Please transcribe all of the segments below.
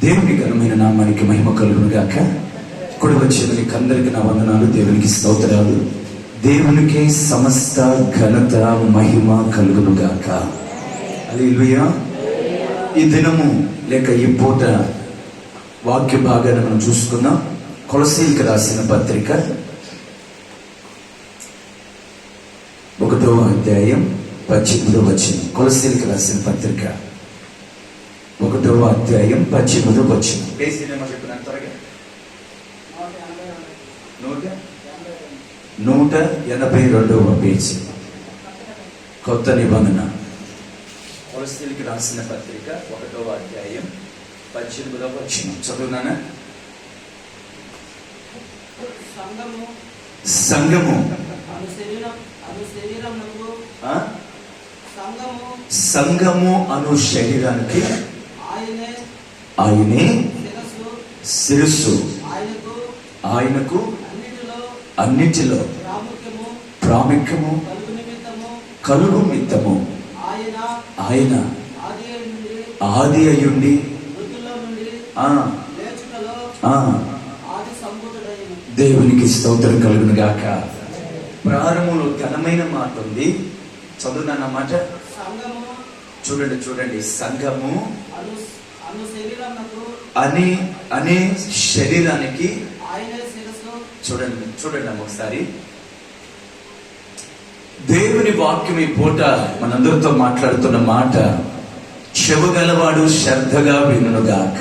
దేవుని ఘనమైన నామానికి మహిమ కలుగును గాక. కుడి వచ్చిన మీకు అందరికి నా వందనాలు, దేవునికి స్తోత్రాలు. దేవునికి సమస్త ఘనత మహిమ కలుగును గాక. హల్లెలూయా. ఈ దినము లేక ఈ పూట వాక్య భాగాన్ని మనం చూసుకుందాం. కొలసీలకు రాసిన పత్రిక 1వ అధ్యాయం 18వ వచనం. కొలసీలకు రాసిన పత్రిక 1వ అధ్యాయం 18వ వచనం. పేజీ నెంబర్ చెప్పిన త్వరగా 182వ పేజీ, కొత్త నిబంధన. కొలసీలకు రాసిన పత్రిక 1వ అధ్యాయం 18వ వచనం చదువునానా? సంఘము అను శరీరానికి ఆయనే శిరస్సు. ఆయనకు అన్నిటిలో ప్రాముఖ్యము కలుగు నిమిత్తము ఆయన ఆది అయ్యుండి దేవునికి స్తోత్రం కలుగును గాక. ప్రారంభంలో ఘనమైన మాట ఉంది, చదువునన్నమాట. చూడండి సంఘము అనే శరీరానికి చూడండి ఒకసారి. దేవుని వాక్యం ఈ పూట మనందరితో మాట్లాడుతున్న మాట, చెవుగలవాడు శ్రద్ధగా వినుగాక.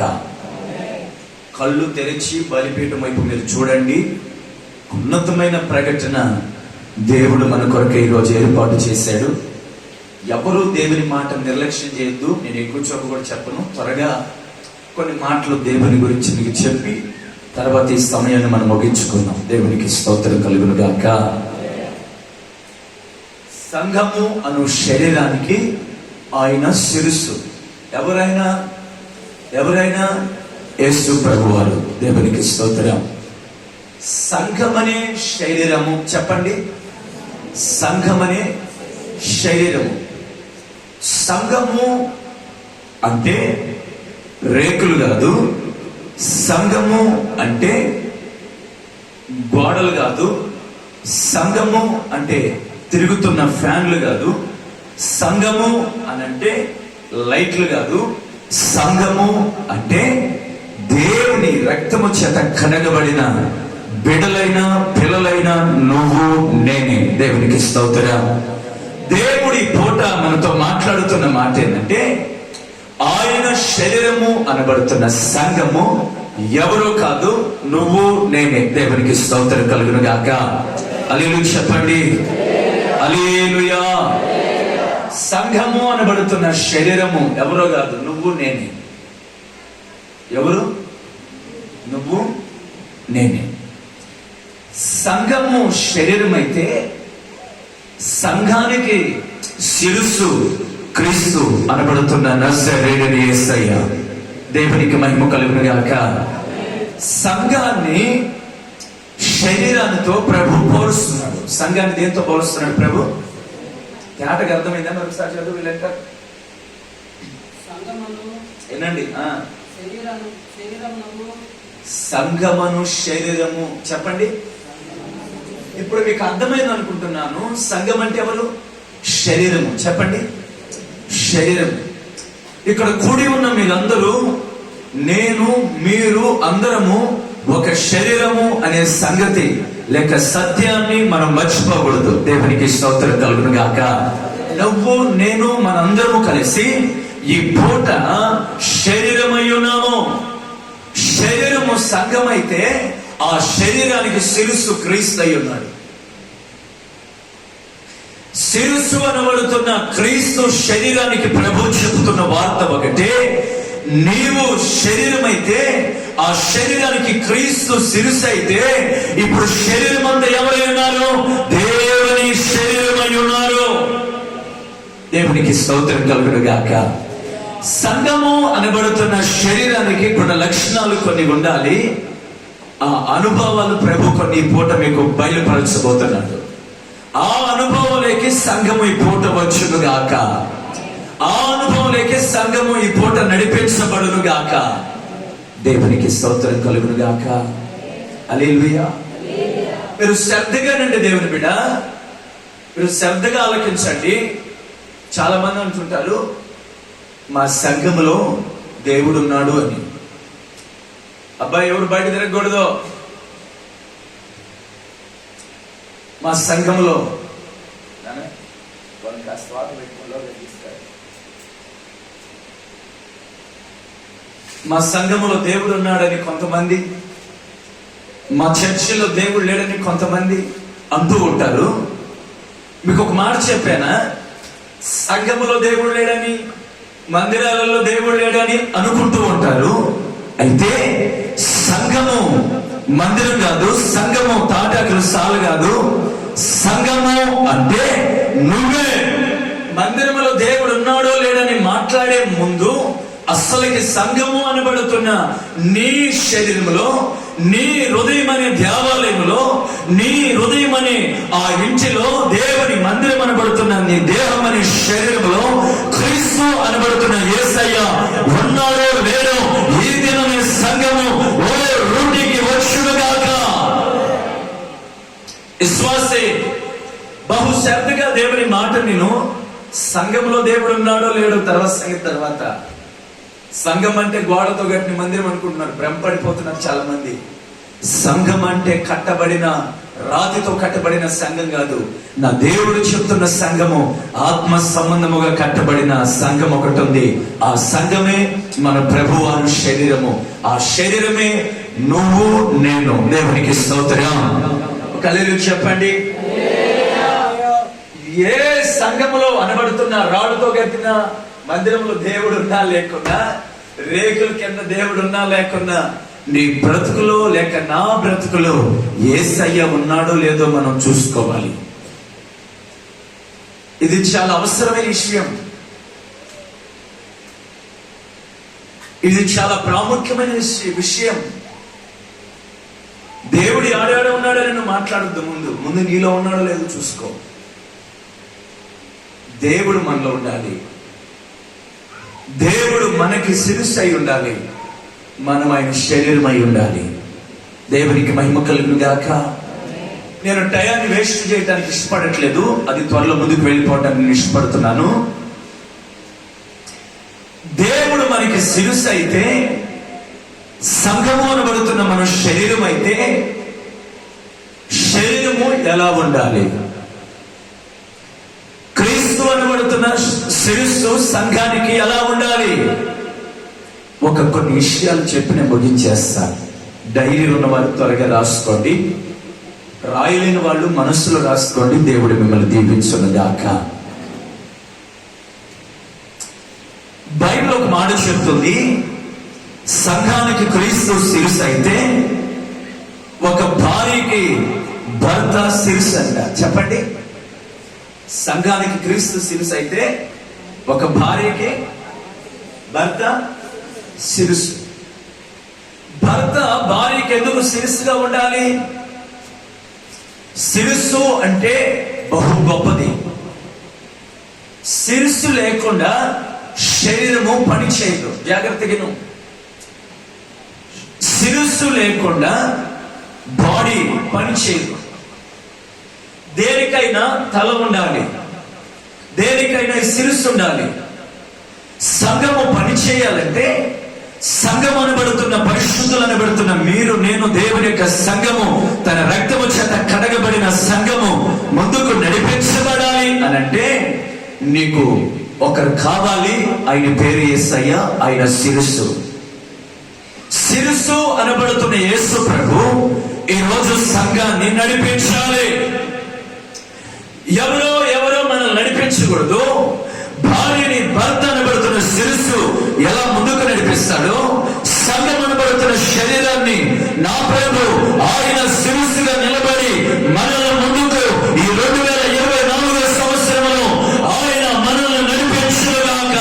కళ్ళు తెరిచి బలిపీఠం వైపు మీరు చూడండి. ఉన్నతమైన ప్రకటన దేవుడు మన కొరకు ఈరోజు ఏర్పాటు చేశాడు. ఎవరు దేవుని మాట నిర్లక్ష్యం చేయొద్దు. నేను ఎక్కువ చోపు కూడా చెప్పను. త్వరగా కొన్ని మాటలు దేవుని గురించి మీకు చెప్పి తర్వాత ఈ సమయాన్ని మనం ముగించుకుందాం. దేవునికి స్తోత్రం కలుగును గాక. సంఘము అను శరీరానికి ఆయన శిరస్సు. ఎవరైనా యేసు ప్రభువారు. దేవునికి స్తోత్రం. సంఘమనే శరీరము. చెప్పండి, సంఘమనే శరీరము. సంఘము అంటే రేకులు కాదు. సంఘము అంటే గోడలు కాదు. సంఘము అంటే తిరుగుతున్న ఫ్యాన్లు కాదు. సంఘము అనంటే లైట్లు కాదు. సంఘము అంటే దేవుని రక్తము చేత కడగబడిన బిడ్డలైన పిల్లలైన నువ్వు నేనే. దేవునికి స్తోత్రం. దేవుడి పూట మనతో మాట్లాడుతున్న మాట ఏంటంటే, ఆయన శరీరము అనబడుతున్న సంఘము ఎవరో కాదు, నువ్వు నేనే. దేవునికి స్తోత్రం కలుగును గాక. హల్లెలూయా చెప్పండి. హల్లెలూయా. సంఘము అనబడుతున్న శరీరము ఎవరో కాదు, నువ్వు నేనే. ఎవరు? నువ్వు నేనే. సంఘము శరీరం అయితే సంఘానికి శిరస్సు క్రీస్తు అనబడుతున్న నజరేయుడైన యేసయ్య. దేవునికి మహిమ కలుగును గాక. సంఘాన్ని శరీరానితో ప్రభు పోలుస్తున్నాడు. సంఘాన్ని దేంతో పోలుస్తున్నాడు ప్రభు? తేటగా అర్థమైందా? ఒకసారి చదువు వీళ్ళంట ఏనండి. సంఘమను శరీరము. చెప్పండి. ఇప్పుడు మీకు అర్థమైంది అనుకుంటున్నాను. సంఘం అంటే ఎవరు? శరీరము. చెప్పండి, శరీరం. ఇక్కడ కూడి ఉన్న మీరందరూ, నేను మీరు అందరము ఒక శరీరము అనే సంగతి లేక సత్యాన్ని మనం మర్చిపోకూడదు. దేవునికి స్తోత్రం కలుగును గాక. నువ్వు నేను మనందరము కలిసి ఈ పూట శరీరమై ఉన్నాము. శరీరము సంఘమైతే ఆ శరీరానికి శిరస్సు క్రీస్తు అయి ఉన్నాడు. శిరస్సు అనబడుతున్న క్రీస్తు శరీరానికి ప్రభు చెబుతున్న వార్త ఒకటే, నీవు శరీరం అయితే ఆ శరీరానికి క్రీస్తు శిరస్సు అయితే, ఇప్పుడు శరీరం అంతా ఎవరై ఉన్నారు? దేవుని శరీరమై ఉన్నారు. దేవునికి స్తోత్రం కలుగును గాక. సంఘము అనబడుతున్న శరీరానికి కొన్ని లక్షణాలు కొన్ని ఉండాలి. ఆ అనుభవాలు ప్రభు కొన్ని పూట మీకు బయలుపరచబోతున్నాడు. ఆ అనుభవంలోకి సంఘము ఈ పూట వచ్చును గాక. ఆ అనుభవంలోకి సంఘము ఈ పూట నడిపించబడును గాక. దేవునికి స్తోత్రం కలుగును గాక. హల్లెలూయా. మీరు శ్రద్ధగానండి దేవుని బిడ్డ, మీరు శ్రద్ధగా ఆలకించండి. చాలా మంది అంటుంటారు మా సంఘములో దేవుడు ఉన్నాడు అని. అబ్బాయి ఎవరు బయట తిరగకూడదు. మా సంఘంలో మా సంఘములో దేవుడు ఉన్నాడని కొంతమంది, మా చర్చిలో దేవుడు లేడని కొంతమంది అంటూ ఉంటారు. మీకు ఒక మాట చెప్పానా, సంఘములో దేవుడు లేడని, మందిరాలలో దేవుడు లేడని అనుకుంటూ ఉంటారు. అయితే సంఘము మందిరం కాదు, సంఘము తాటాకులు సాలు కాదు. సంఘము అంటే నువ్వే. మందిరములో దేవుడు ఉన్నాడో లేడని మాట్లాడే ముందు అస్సలకి సంఘము అనబడుతున్న నీ శరీరంలో, నీ హృదయం అనే దేవాలయంలో, నీ హృదయం అనే ఆ ఇంటిలో దేవుని మందిరం అనబడుతున్న నీ దేహం అనే శరీరంలో క్రీస్తు అనబడుతున్న యేసయ్య ఉన్నాడో లేడో ఈ దినమే సంఘము రూటికి వచ్చుగాక. విశ్వాసే బహు శ్రద్ధగా దేవుని మాట నేను సంఘంలో దేవుడు ఉన్నాడో లేడో తర్వాత సంఘం అంటే గోడతో కట్టిన మందిరం అనుకుంటున్నారు, భ్రమపడిపోతున్నారు చాలా మంది. సంఘం అంటే కట్టబడిన రాతితో కట్టబడిన సంఘం కాదు. నా దేవుడు చెప్తున్న సంఘము ఆత్మ సంబంధముగా కట్టబడిన సంఘం ఒకటి ఉంది. ఆ సంఘమే మన ప్రభువారు శరీరము. ఆ శరీరమే నువ్వు నేను. దేవునికి స్తోత్రం. హల్లెలూయా చెప్పండి. ఏ సంఘములో అనబడుతున్న రాళ్ళతో కట్టిన మందిరంలో దేవుడు ఉన్నా లేకున్నా, రేకుల కింద దేవుడు ఉన్నా లేకున్నా, నీ బ్రతుకులో లేక నా బ్రతుకులో యేసయ్య ఉన్నాడో లేదో మనం చూసుకోవాలి. ఇది చాలా అవసరమైన విషయం. ఇది చాలా ప్రాముఖ్యమైన విషయం. దేవుడు ఆడాడ ఉన్నాడని నువ్వు మాట్లాడద్దు. ముందు నీలో ఉన్నాడో లేదో చూసుకో. దేవుడు మనలో ఉండాలి. దేవుడు మనకి శిరస్సు అయి ఉండాలి. మనం ఆయన శరీరమై ఉండాలి. దేవునికి మహిమ కలుగును గాక. నేను టయాన్ని వేస్ట్ చేయడానికి ఇష్టపడట్లేదు, అది త్వరలో ముందుకు వెళ్ళిపోవడానికి నేను ఇష్టపడుతున్నాను. దేవుడు మనకి శిరస్సు అయితే, సంఘము అనబడుతున్న మన శరీరం అయితే, శరీరము ఎలా ఉండాలి? క్రీస్తు అనబడుతున్న శిరస్సు సంఘానికి ఎలా ఉండాలి? కొన్ని విషయాలు చెప్పి నేను ముగించేస్తాను. డైరీ ఉన్నవారు త్వరగా రాసుకోండి, రాయలేని వాళ్ళు మనస్సులో రాసుకోండి. దేవుడు మిమ్మల్ని దీవించునుగాక. బైబిల్ ఒక మాట చెప్తుంది, సంఘానికి క్రీస్తు శిరస్సు అయితే ఒక భార్యకి భర్త శిరస్సు అంట. చెప్పండి. సంఘానికి క్రీస్తు శిరస్సు అయితే ఒక భార్యకి భర్త శిరస్సు. భర్త భార్యకి ఎందుకు శిరస్సుగా ఉండాలి? శిరస్సు అంటే బహు గొప్పది. శిరస్సు లేకుండా శరీరము పని చేయదు. జాగ్రత్తగా. శిరస్సు లేకుండా బాడీ పని చేయదు. దేనికైనా తల ఉండాలి, దేనికైనా శిరస్సు ఉండాలి. సంఘము పని చేయాలంటే, సంఘం అనబడుతున్న పరిశుద్ధులు అనబడుతున్న మీరు నేను దేవుని యొక్క సంఘము, తన రక్తము చేత కడగబడిన సంఘము ముందుకు నడిపించబడాలి అని అంటే నీకు ఒకరు కావాలి. ఆయన పేరు యేసయ్య, ఆయన శిరస్సు. శిరస్సు అనబడుతున్న యేసు ప్రభు ఈ రోజు సంఘాన్ని నడిపించాలి. ఎవరో మనల్ని నడిపించకూడదు. భార్యని భర్త అనబడుతున్న శిరస్సు ఎలా ముందుకు నడిపిస్తాడో, సంఘం అనబడుతున్న శరీరాన్ని నా ప్రభు ఆయన శిరస్సుగా నిలబడి మనల్ని ముందుకు ఈ 2024 సంవత్సరంలో ఆయన మనల్ని నడిపించుగాక.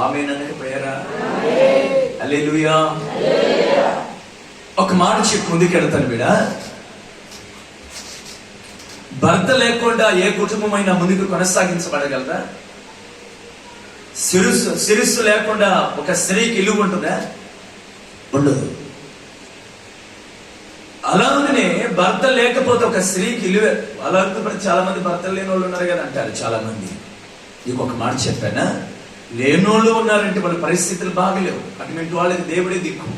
ఆమేనని పోయారా? హల్లెలూయా. ఒక మాట చెప్పి ముందుకెళ్తాను బిడ్డ. భర్త లేకుండా ఏ కుటుంబమైనా ముందుకు కొనసాగించబడగలరా? శిరస్సు లేకుండా ఒక స్త్రీకి ఇల్లు ఉంటుందా? ఉండదు. అలాగనే భర్త లేకపోతే ఒక స్త్రీకి ఇల్లు. అలాగే చాలా మంది భర్తలు లేని వాళ్ళు ఉన్నారు కదా అంటారు చాలా మంది. నీకు ఒక మాట చెప్పానా, లేనోళ్ళు ఉన్నారంటే వాళ్ళ పరిస్థితులు బాగలేవు. అటువంటి వాళ్ళకి దేవుడే దిక్కు.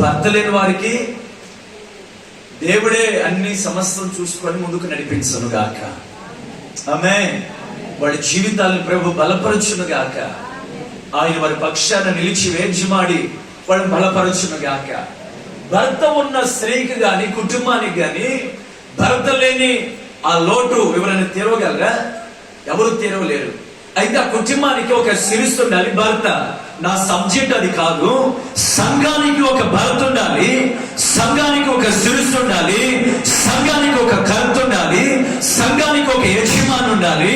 భర్త లేని వారికి దేవుడే అన్ని సమస్యలు చూసుకొని ముందుకు నడిపించును గాక. ఆమేన్. వాడి జీవితాలను ప్రభు బలపరచును గాక. ఆయన వారి పక్షాన నిలిచి వేద్యమాడి వాడిని బలపరచును గాక. భర్త ఉన్న స్త్రీకి గాని కుటుంబానికి గాని భర్త లేని ఆ లోటు ఎవరైనా తీరవగలరా? ఎవరు తీరవలేరు. అయితే ఆ కుటుంబానికి ఒక శిరస్సు ఉండాలి. భర్త నా సబ్జెక్ట్ అది కాదు. సంఘానికి ఒక భర్త ఉండాలి, సంఘానికి ఒక శిరస్సు ఉండాలి, సంఘానికి ఒక కర్త ఉండాలి, సంఘానికి ఒక యజమాని ఉండాలి,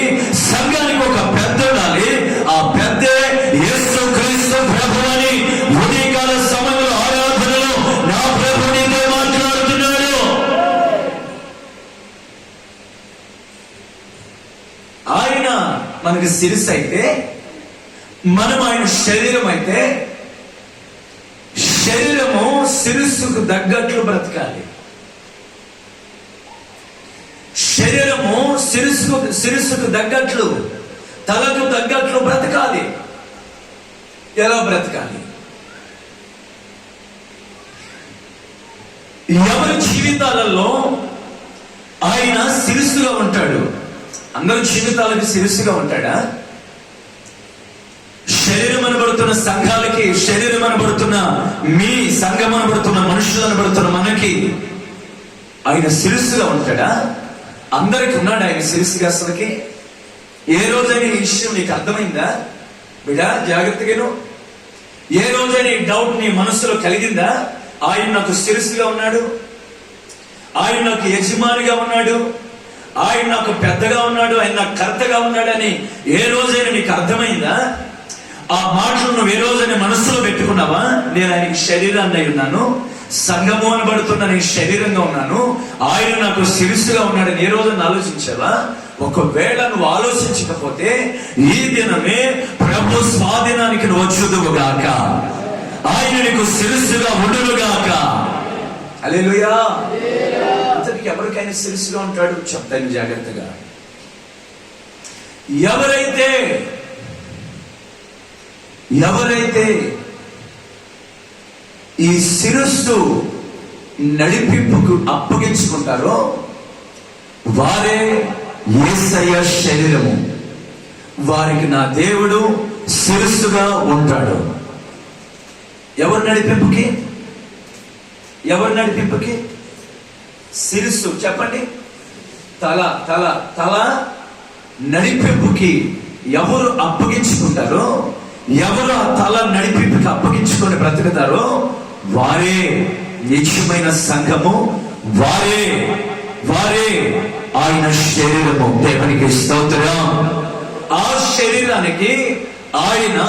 సంఘానికి ఒక పెద్ద ఉండాలి. ఆ పెద్దే యేసుక్రీస్తు ప్రభువని ఉదయకాల సమయంలో ఆరాధనలో నా ప్రభు నీతో మాట్లాడుతున్నాడు. ఆయన మనకి శిరస్సు అయితే, మనం ఆయన శరీరం అయితే, శరీరము శిరస్సుకు తగ్గట్లు బ్రతకాలి. శరీరము శిరస్సుకు తగ్గట్లు, తలకు తగ్గట్లు బ్రతకాలి. ఎలా బ్రతకాలి? ఎవరి జీవితాలలో ఆయన శిరస్సుగా ఉంటాడు? అందరి జీవితాలకు శిరస్సుగా ఉంటాడా? శరీరం అనబడుతున్న సంఘాలకి, శరీరం అనబడుతున్న మీ సంఘం అనబడుతున్న మనుషులు అనబడుతున్న మనకి ఆయన శిరస్సుగా ఉంటాడా? అందరికి ఉన్నాడు ఆయన శిరస్సుగా? అసలుకి ఏ రోజైనా ఈ విషయం నీకు అర్థమైందా బిడ్డ? జాగ్రత్తగాను. ఏ రోజైనా ఈ డౌట్ నీ మనసులో కలిగిందా? ఆయన నాకు శిరస్సుగా ఉన్నాడు, ఆయన నాకు యజమానిగా ఉన్నాడు, ఆయన నాకు పెద్దగా ఉన్నాడు, ఆయన నాకు కర్తగా ఉన్నాడని ఏ రోజైనా నీకు అర్థమైందా? ఆ మాటలు నువ్వు ఏ రోజైనా మనస్సులో పెట్టుకున్నావా? నేను ఆయనకి శరీరాన్ని అయి ఉన్నాను, సంఘము అనబడుతున్న నేను శరీరంగా ఉన్నాను, ఆయన నాకు శిరస్సుగా ఉన్నాడని ఏ రోజైనా ఆలోచించావా? ఒకవేళ నువ్వు ఆలోచించకపోతే ఈ దినమే ప్రభు స్వాధీనానికి నువ్వు వచ్చుదువుగాక. ఆయన నీకు శిరస్సుగా ఉండునుగాక. హల్లెలూయా. అతనికి ఎవరికైనా శిరస్సుగా ఉంటాడు? చెప్తాను జాగ్రత్తగా. ఎవరైతే ఈ శిరస్సు నడిపింపుకు అప్పగించుకుంటారో వారే యేసయ్య శరీరము. వారికి నా దేవుడు శిరస్సుగా ఉంటాడు. ఎవరి నడిపింపుకి? ఎవరి నడిపింపుకి? శిరస్సు. చెప్పండి. తల తల తల నడిపింపుకి ఎవరు అప్పగించుకుంటారో, ఎవరు ఆ తల నడిపింపుకి అప్పగించుకొని బ్రతుకుతారో వారే నిజమైన సంఘము, వారే ఆయన శరీరము. దేవునికి స్తోత్రం. ఆ శరీరానికి ఆయన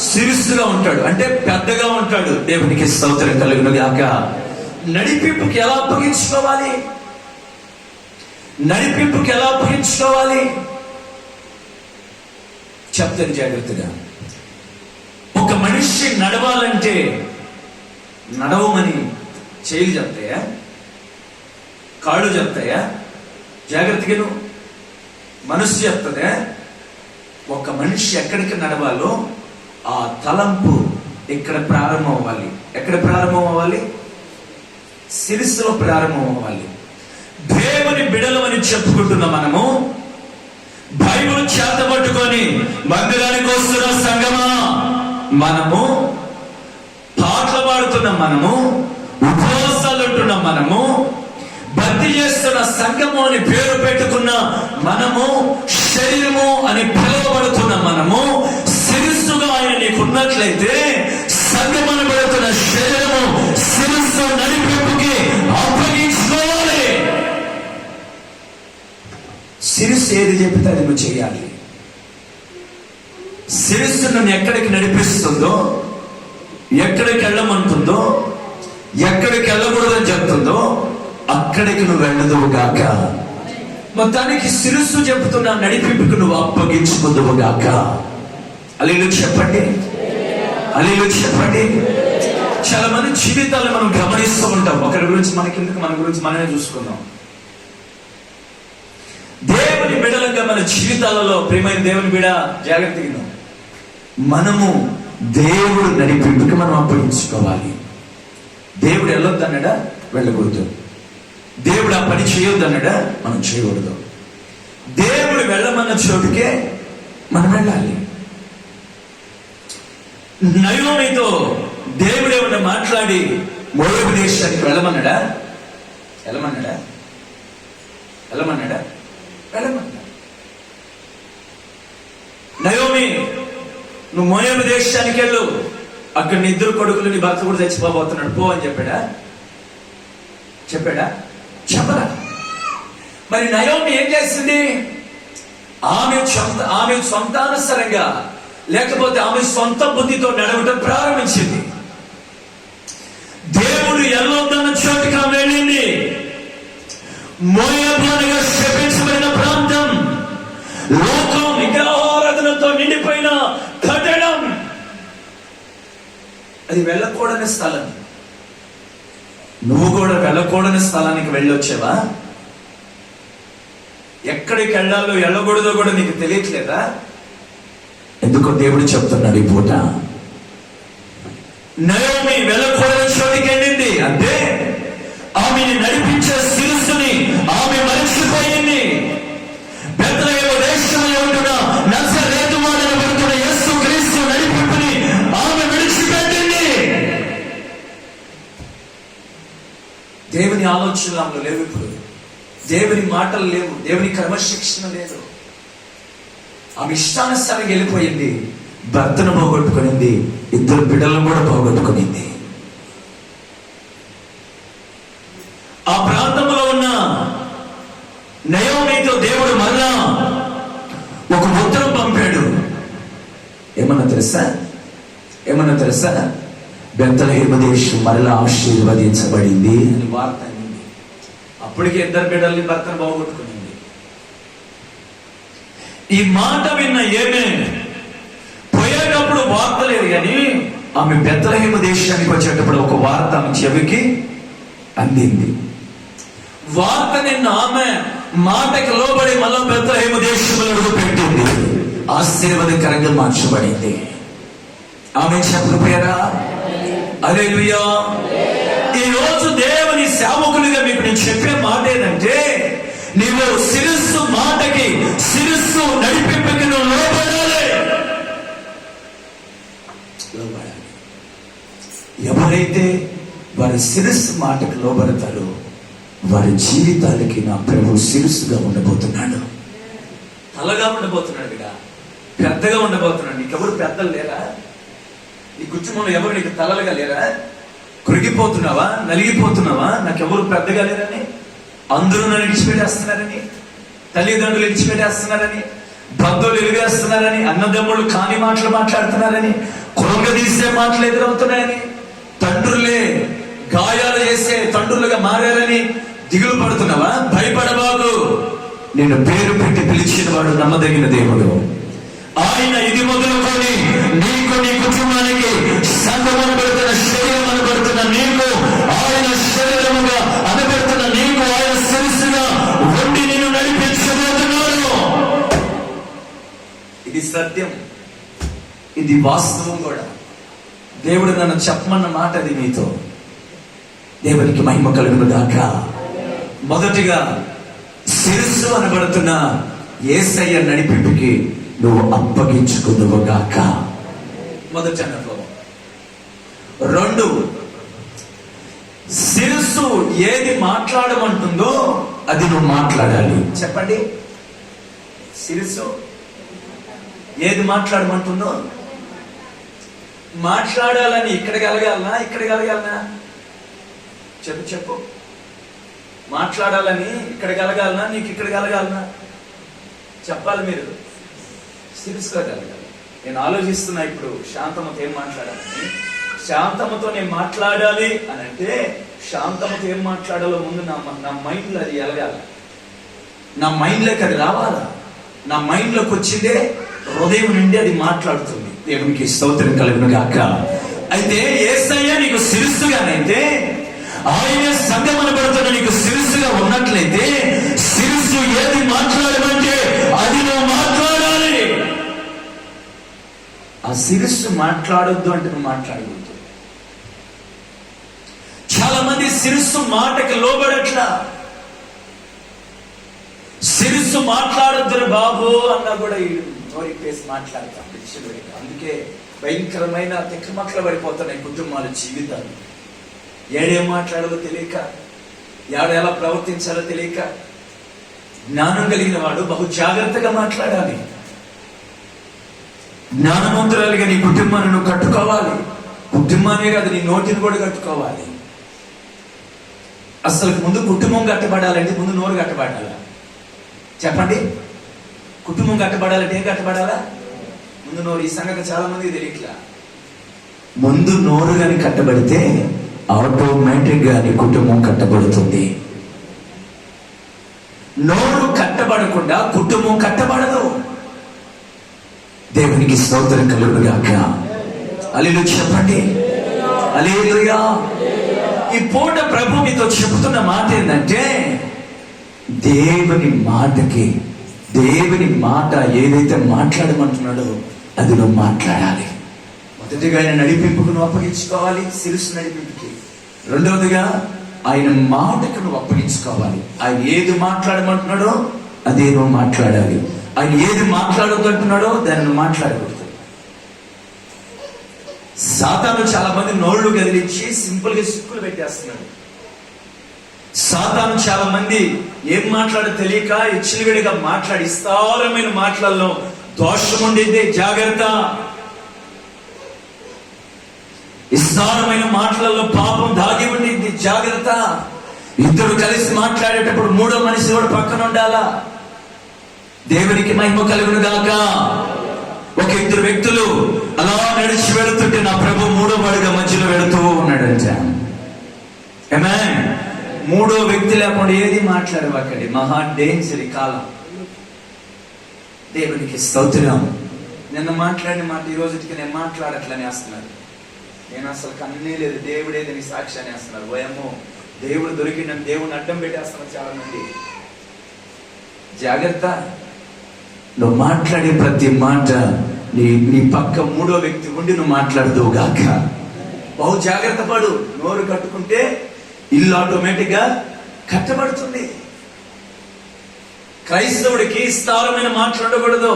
శిరస్సుగా ఉంటాడు, అంటే పెద్దగా ఉంటాడు. దేవునికి స్తోత్రం కలుగును గాక. నడిపింపుకి ఎలా అప్పగించుకోవాలి? నడిపింపుకి ఎలా అప్పగించుకోవాలి చెప్తాను జాగ్రత్తగా. ఒక మనిషి నడవాలంటే నడవమని చేయి చెప్తాయా? కాళ్ళు చెప్తాయా? జాగ్రత్తగా మనసు చెప్తుందా? ఒక మనిషి ఎక్కడికి నడవాలో ఆ తలంపు ఇక్కడ ప్రారంభం అవ్వాలి. ఎక్కడ ప్రారంభం అవ్వాలి? శిరస్సులో ప్రారంభం అవ్వాలి. దేవుని బిడలమని చెప్పుకుంటున్న మనము, బైబిల్ చేత పట్టుకొని మందిరానికి వస్తున్న సంగమా, మనము పాటలు పాడుతున్న మనము, ఉపవాసాలు ఉంటున్న మనము, భక్తి చేస్తున్న సంఘము అని పేరు పెట్టుకున్న మనము, శరీరము అని పిలువబడుతున్న మనము, శిరస్సుగా ఆయన నీకున్నట్లయితే సంఘం అనబడుతున్న శరీరము శిరస్సు నడిపింపుకి అప్పగించుకోవాలి. శిరస్సు ఏది చెప్తే అది నువ్వు చేయాలి. శిరస్సు నన్ను ఎక్కడికి నడిపిస్తుందో, ఎక్కడికి వెళ్ళమంటుందో, ఎక్కడికి వెళ్ళకూడదని చెప్తుందో అక్కడికి నువ్వు వెళ్ళదువు గాక. మొత్తానికి శిరస్సు చెబుతున్న నడిపింపుకు నువ్వు అప్పగించుకుందువుగాక. హల్లెలూయా చెప్పండి, హల్లెలూయా చెప్పండి. చాలా మంది జీవితాలు మనం గమనిస్తూ ఉంటాం. ఒకరి గురించి మనకెందుకు, మన గురించి మనమే చూసుకుందాం. దేవుని బిడ్డలుగా మన జీవితాలలో, ప్రియమైన దేవుని బిడ్డ జాగ్రత్తగా మనము దేవుడు నడిపింపుకి మనం అప్పగించుకోవాలి. దేవుడు వెళ్ళొద్దన్నాడా, వెళ్ళకూడదు. దేవుడు ఆ పని చేయొద్దన్నాడా, మనం చేయకూడదు. దేవుడు వెళ్ళమన్న చోటుకే మనం వెళ్ళాలి. నయోమితో దేవుడు ఏమన్నా మాట్లాడి మోయాబు దేశానికి వెళ్ళమన్నాడా, వెళ్ళమన్నాడా, వెళ్ళమన్నాడా, వెళ్ళమన్నాడా? నయోమి, నువ్వు మోయాబు దేశానికి వెళ్ళు, అక్కడ నీ ఇద్దరు కొడుకులు, నీ భర్త కూడా చచ్చిపోబోతున్నాడు, పో అని చెప్పాడా? చెప్పాడా? చెప్పరా? మరి నయోమి ఏం చేసింది? ఆమె సొంతానుసరంగా, లేకపోతే ఆమె సొంత బుద్ధితో నడవటం ప్రారంభించింది. దేవుడు ఎల్లొద్దన్న చోటుగా వెళ్ళింది. మోయాబు అనగా శపించబడిన ప్రాంతం, లోకం విగ్రహారాధనతో నిండిపోయిన కట్టడం. అది వెళ్ళకూడని స్థలం. నువ్వు కూడా వెళ్ళకూడని స్థలానికి వెళ్ళొచ్చావా? ఎక్కడికి వెళ్ళాలో వెళ్ళకూడదో కూడా నీకు తెలియట్లేదా? ఎందుకో దేవుడు చెప్తున్నాడు ఈ పూట. నయోమి వెళ్ళకూడని చోటికి వెళ్ళింది అంటే ఆమెని నడిపించే శిరస్సుని ఆమె మరిచిపోయింది. బెత్లెహేము దేశంలో ఉంటున్న నజరేతు వాడనబడుతున్న యేసు క్రీస్తు నడిపింపుని ఆమె విడిచిపెట్టింది. దేవుని ఆలోచనలు ఆమెలో లేవు. ఇప్పుడు దేవుని మాటలు లేవు, దేవుని క్రమశిక్షణ లేదు. ఆమె ఇష్టానుసారంగా వెళ్ళిపోయింది. భర్తను పోగొట్టుకునింది, ఇద్దరు బిడ్డలను కూడా పోగొట్టుకునింది. ఆ ప్రాంతంలో ఉన్న నయోమితో దేవుడు మరలా ఒక ఉత్తరం పంపాడు. ఏమన్నా తెలుసా? బెత్లెహేము దేశం మరలా ఆశీర్వదించబడింది అని వార్త అయింది. అప్పటికే ఇద్దరు బిడ్డల్ని, భర్తను పోగొట్టుకునింది. ఈ మాట విన్న ఏమే పోయేటప్పుడు వార్త లేదు, కానీ ఆమె బెత్లెహేము దేశానికి వచ్చేటప్పుడు ఒక వార్త ఆమె చెవికి అందింది. వార్త నిన్న ఆమె మాటకి లోబడి మళ్ళా బెత్లెహేము దేశంలో అడుగు పెట్టింది. ఆశీర్వాదకరంగా మార్చబడింది. ఆమె చెప్పకపోయారా? హల్లెలూయా. ఈ రోజు దేవుని సేవకులుగా మీకు నేను చెప్పే మాట ఏంటంటే, నీవు శిరస్సు మాటకి, శిరస్సు నడిపింపుకి నువ్వు లోబడాలి. ఎవరైతే వారి శిరస్సు మాటకు లోబడతారో వారి జీవితాలకి నా ప్రభు శిరస్సుగా ఉండబోతున్నాడు, తలగా ఉండబోతున్నాడు, కదా పెద్దగా ఉండబోతున్నాడు. నీకెవరు పెద్దలు లేరా? నీ కుటుంబంలో ఎవరు నీకు తలలుగా లేరా? కృగిపోతున్నావా, నలిగిపోతున్నావా? నాకెవరు పెద్దగా లేరని, అందరూ నన్ను విడిచిపెట్టేస్తున్నారని, తల్లిదండ్రులు విడిచిపెట్టేస్తున్నారని, బంధువులు ఎలివేస్తున్నారని, అన్నదమ్ముళ్ళు కాని మాటలు మాట్లాడుతున్నారని, కృంగదీసే మాటలు ఎదురవుతున్నాయని, తండ్రులే గాయాలు చేసే తండ్రులుగా మారారని దిగులు పడుతున్నావా? భయపడబాగు. నేను పేరు పెట్టి పిలిచిన వాడు నమ్మదగిన దేవుడు. ఆయన ఇది మొదలుకొని నీకు, నీ కుటుంబానికి, సంఘం అనబడుతున్న శరీరం అనబడుతున్న నీకు, ఆయన శరీరముగా అనబడుతున్న నీకు ఆయన శిరస్సుగా ఉండి నిన్ను నడిపించబోతున్నాడు. ఇది సత్యం, ఇది వాస్తవం కూడా. దేవుడు నన్ను చెప్పమన్న మాట అది మీతో. దేవునికి మహిమ కలుగును గాక. మొదటిగా శిరస్సు అనబడుతున్న యేసయ్య నడిపింపుకి నువ్వు అప్పగించుకుందువు గాక. మొదటి అనుభవం. రెండు, శిరస్సు ఏది మాట్లాడమంటుందో అది నువ్వు మాట్లాడాలి. చెప్పండి, శిరస్సు ఏది మాట్లాడమంటుందో మాట్లాడాలని. ఇక్కడ కలగాలనా? చెప్పు. మాట్లాడాలని ఇక్కడ కలగాలనా? నీకు ఇక్కడ కలగాలనా? చెప్పాలి. మీరు శిరస్సుగా కలగాలి. నేను ఆలోచిస్తున్నా ఇప్పుడు శాంతమ్మతో ఏం మాట్లాడాలని. శాంతమ్మతో నేను మాట్లాడాలి అని అంటే శాంతమ్మతో ఏం మాట్లాడాలో ముందు నా మైండ్లో అది ఎలగాలి. నా మైండ్లోకి అది రావాలా? నా మైండ్లోకి వచ్చిందే హృదయం నుండి అది మాట్లాడుతుంది. దేవునికి స్తోత్రం కలుగును గాక. అయితే యేసయ్య నీకు శిరస్సుగానైతే, ఆయన సంఘం అనబడుతున్న నీకు శిరస్సుగా ఉన్నట్లయితే, శిరస్సు ఏది మాట్లాడమంటే అది నువ్వు మాట్లాడాలి. ఆ శిరస్సు మాట్లాడొద్దు అంటే నువ్వు మాట్లాడకూడదు. చాలా మంది శిరస్సు మాటకి లోబడట్లా. శిరస్సు మాట్లాడొద్దు బాబు అన్నా కూడా నోరిపేసి మాట్లాడతాం. అందుకే భయంకరమైన తిక్కమక్కలు పడిపోతున్నాయి కుటుంబాల జీవితాలు. ఏడేం మాట్లాడాలో తెలియక, ఎలా ప్రవర్తించాలో తెలియక. జ్ఞానం కలిగిన వాడు బహు జాగ్రత్తగా మాట్లాడాలి. జ్ఞానవంతురాలిగా నీ కుటుంబాన్ని నువ్వు కట్టుకోవాలి. కుటుంబానే కాదు, నీ నోటిని కూడా కట్టుకోవాలి. అసలు ముందు కుటుంబం కట్టబడాలంటే ముందు నోరు కట్టబడాలా? చెప్పండి. కుటుంబం కట్టబడాలంటే ఏం కట్టబడాలా? ముందు నోరు. ఈ సంగతి చాలా మందికి తెలియట్లా. ముందు నోరు కానీ కట్టబడితే ఆటోమేటిక్ గా నీ కుటుంబం కట్టబడుతుంది. నోరు కట్టబడకుండా కుటుంబం కట్టబడదు. దేవునికి స్తోత్రం కలుగును గాక. హల్లెలూయా చెప్పండి. హల్లెలూయా. ఈ పూట ప్రభు మీతో చెబుతున్న మాట ఏంటంటే, దేవుని మాటకి, దేవుని మాట ఏదైతే మాట్లాడమంటున్నాడో అది నువ్వు మాట్లాడాలి. మొదటిగా ఆయన నడిపింపుకు నువ్వు అప్పగించుకోవాలి, శిరస్సు నడిపింపుకి. రెండవదిగా ఆయన మాటకు నువ్వు అప్పగించుకోవాలి. ఆయన ఏది మాట్లాడమంటున్నాడో అదే నువ్వు మాట్లాడాలి. ఆయన ఏది మాట్లాడొద్దు అంటున్నాడో దాన్ని నువ్వు మాట్లాడకూడదు. సాతాను చాలా మంది నోళ్లు కదిలించి సింపుల్ గా సిక్కులు పెట్టేస్తున్నాడు. సాతాను చాలా మంది ఏం మాట్లాడో తెలియక ఇచ్చినవిడిగా మాట్లాడి, విస్తారమైన మాటలలో దోషం ఉండింది, జాగ్రత్త. విస్తారమైన మాటలలో పాపం దాగి ఉండింది, జాగ్రత్త. ఇద్దరు కలిసి మాట్లాడేటప్పుడు మూడో మనిషి కూడా పక్కన ఉండాలా. దేవునికి మహిమ కలుగును గాక. ఒక ఇద్దరు వ్యక్తులు అలా నడిచి వెళుతుంటే నా ప్రభు మూడో వాడిగా మధ్యలో వెళుతూ ఉన్నాడంట. ఆమేన్. మూడో వ్యక్తి లేకుండా ఏది మాట్లాడవాకండి. మహా డేంజర్ ఈ కాలం. దేవునికి స్తోత్రం. నిన్న మాట్లాడిన మాట ఈ రోజుకి నేను మాట్లాడట్లని వేస్తున్నారు. నేను అసలు కన్నీ లేదు, దేవుడేది నీ సాక్ష్యాన్ని వేస్తున్నారు. భయము, దేవుడు దొరికిన దేవుడిని అడ్డం పెట్టేస్తున్నారు చాలా మంది. జాగ్రత్త. నువ్వు మాట్లాడే ప్రతి మాట నీ పక్క మూడో వ్యక్తి ఉండి నువ్వు మాట్లాడుతూ గాక. బహు జాగ్రత్త పడు. నోరు కట్టుకుంటే ఇల్లు ఆటోమేటిక్ గా కట్టబడుతుంది. క్రైస్తవుడికి విస్తారమైన మాట్లాడకూడదు.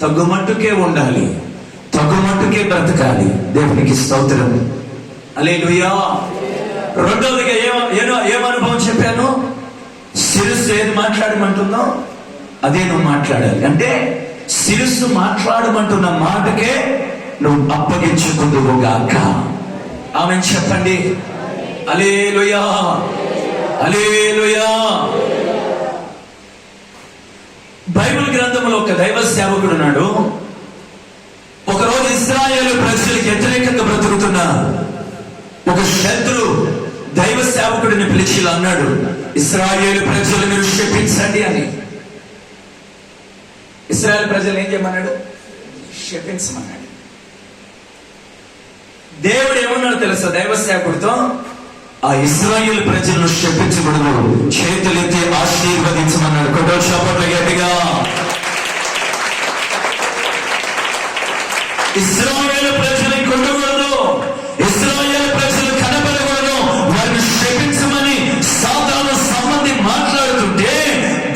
తగ్గుమట్టుకే ఉండాలి, తగ్గుమట్టుకే బ్రతకాలి. దేవునికి స్తోత్రం. హల్లెలూయా. రెండవదిగా ఏమనుభవం చెప్పాను? శిరస్సు ఏది మాట్లాడమంటుందో అదే నువ్వు మాట్లాడాలి. అంటే శిరస్సు మాట్లాడమంటున్న మాటకే నువ్వు అప్పగించుకుందువు గాక. ఆమేన్ చెప్పండి. హల్లెలూయా, హల్లెలూయా. బైబిల్ గ్రంథంలో ఒక దైవ సేవకుడు ఉన్నాడు. ఒకరోజు ఇశ్రాయేలు ప్రజలకు వ్యతిరేకంగా బ్రతుకుతున్న ఒక శత్రు దైవ సేవకుడిని పిలిచి అన్నాడు, ఇశ్రాయేలు ప్రజలు మీరు శపించండి అని. ఇశ్రాయేలు ప్రజలు ఏం చేయమన్నాడు? శపించమన్నాడు. దేవుడు ఏమన్నాడు తెలుసా దైవ సేవకుడితో? ఆ ఇశ్రాయేలు ప్రజలను శపించకూడదు, చేతులెత్తి ఆశీర్వదించమన్నాడు. కొట్టు చప్పట్లు గట్టిగా. ఇశ్రాయేలు ప్రజలను కొట్టకూడదు, ఇశ్రాయేలు ప్రజలు కనబడకూడదు, వారిని శపించమని సాతాను సంబంధి మాట్లాడుతుంటే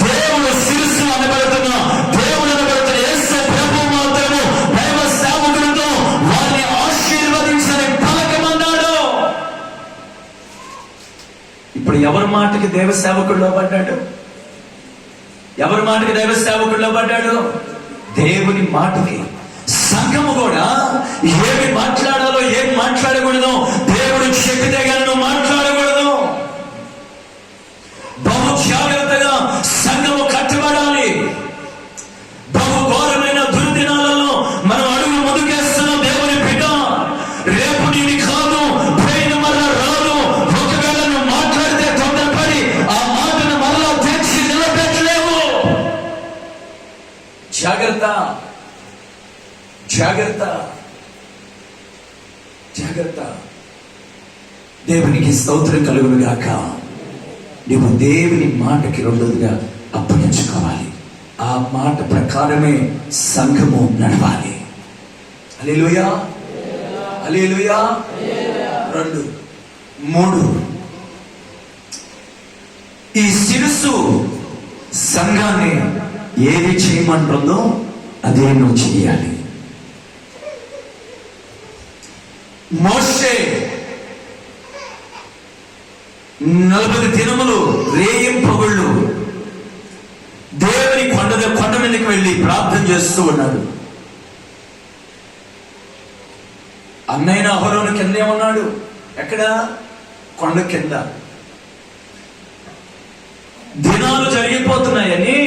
దేవుడు శిరస్సు అనబడుతున్న దేవుడు అనబడుతున్న యేసు ప్రభు మాత్రము దైవ సేవకుడితో వారిని ఆశీర్వదించని పలకమన్నాడు. ఇప్పుడు ఎవరి మాటకి దైవ సేవకుడిలో పడ్డాడు? ఎవరి మాటకి దైవ సేవకుడిలో పడ్డాడు? దేవుని మాటకి. సంఘము కూడా ఏమి మాట్లాడాలో ఏమి మాట్లాడకూడదు దేవుడు చెప్పితే కానీ నువ్వు మాట్లాడకూడదు. బహు జాగ్రత్తగా సంఘము కట్టబడాలి. బహు ఘోరమైన దుర్దినాలలో మనం అడుగు ముందుకేస్తున్నాం. దేవుని బిడ్డ, రేపు నేను కాదు, పోయిన మళ్ళా రాదు. ఒకవేళ నువ్వు మాట్లాడితే తొందరపడి ఆ జాగ్రత్త, జాగ్రత్త. దేవునికి స్తోత్రం కలుగును గాక. నీవు దేవుని మాటకి రెండోదిగా అప్పగించుకోవాలి. ఆ మాట ప్రకారమే సంఘము నడవాలి. హల్లెలూయా, హల్లెలూయా. 2, 3 ఈ శిరస్సు సంఘాన్ని ఏది చేయమంటుందో అదే నువ్వు చేయాలి. మోషే 40 దినములు రేయింపగుళ్ళు దేవుని కొండ మీదకి వెళ్ళి ప్రార్థన చేస్తూ ఉన్నాడు. అన్నయ్య అహరోను కిందే ఉన్నాడు. ఎక్కడ? కొండ కింద. దినాలు జరిగిపోతున్నాయని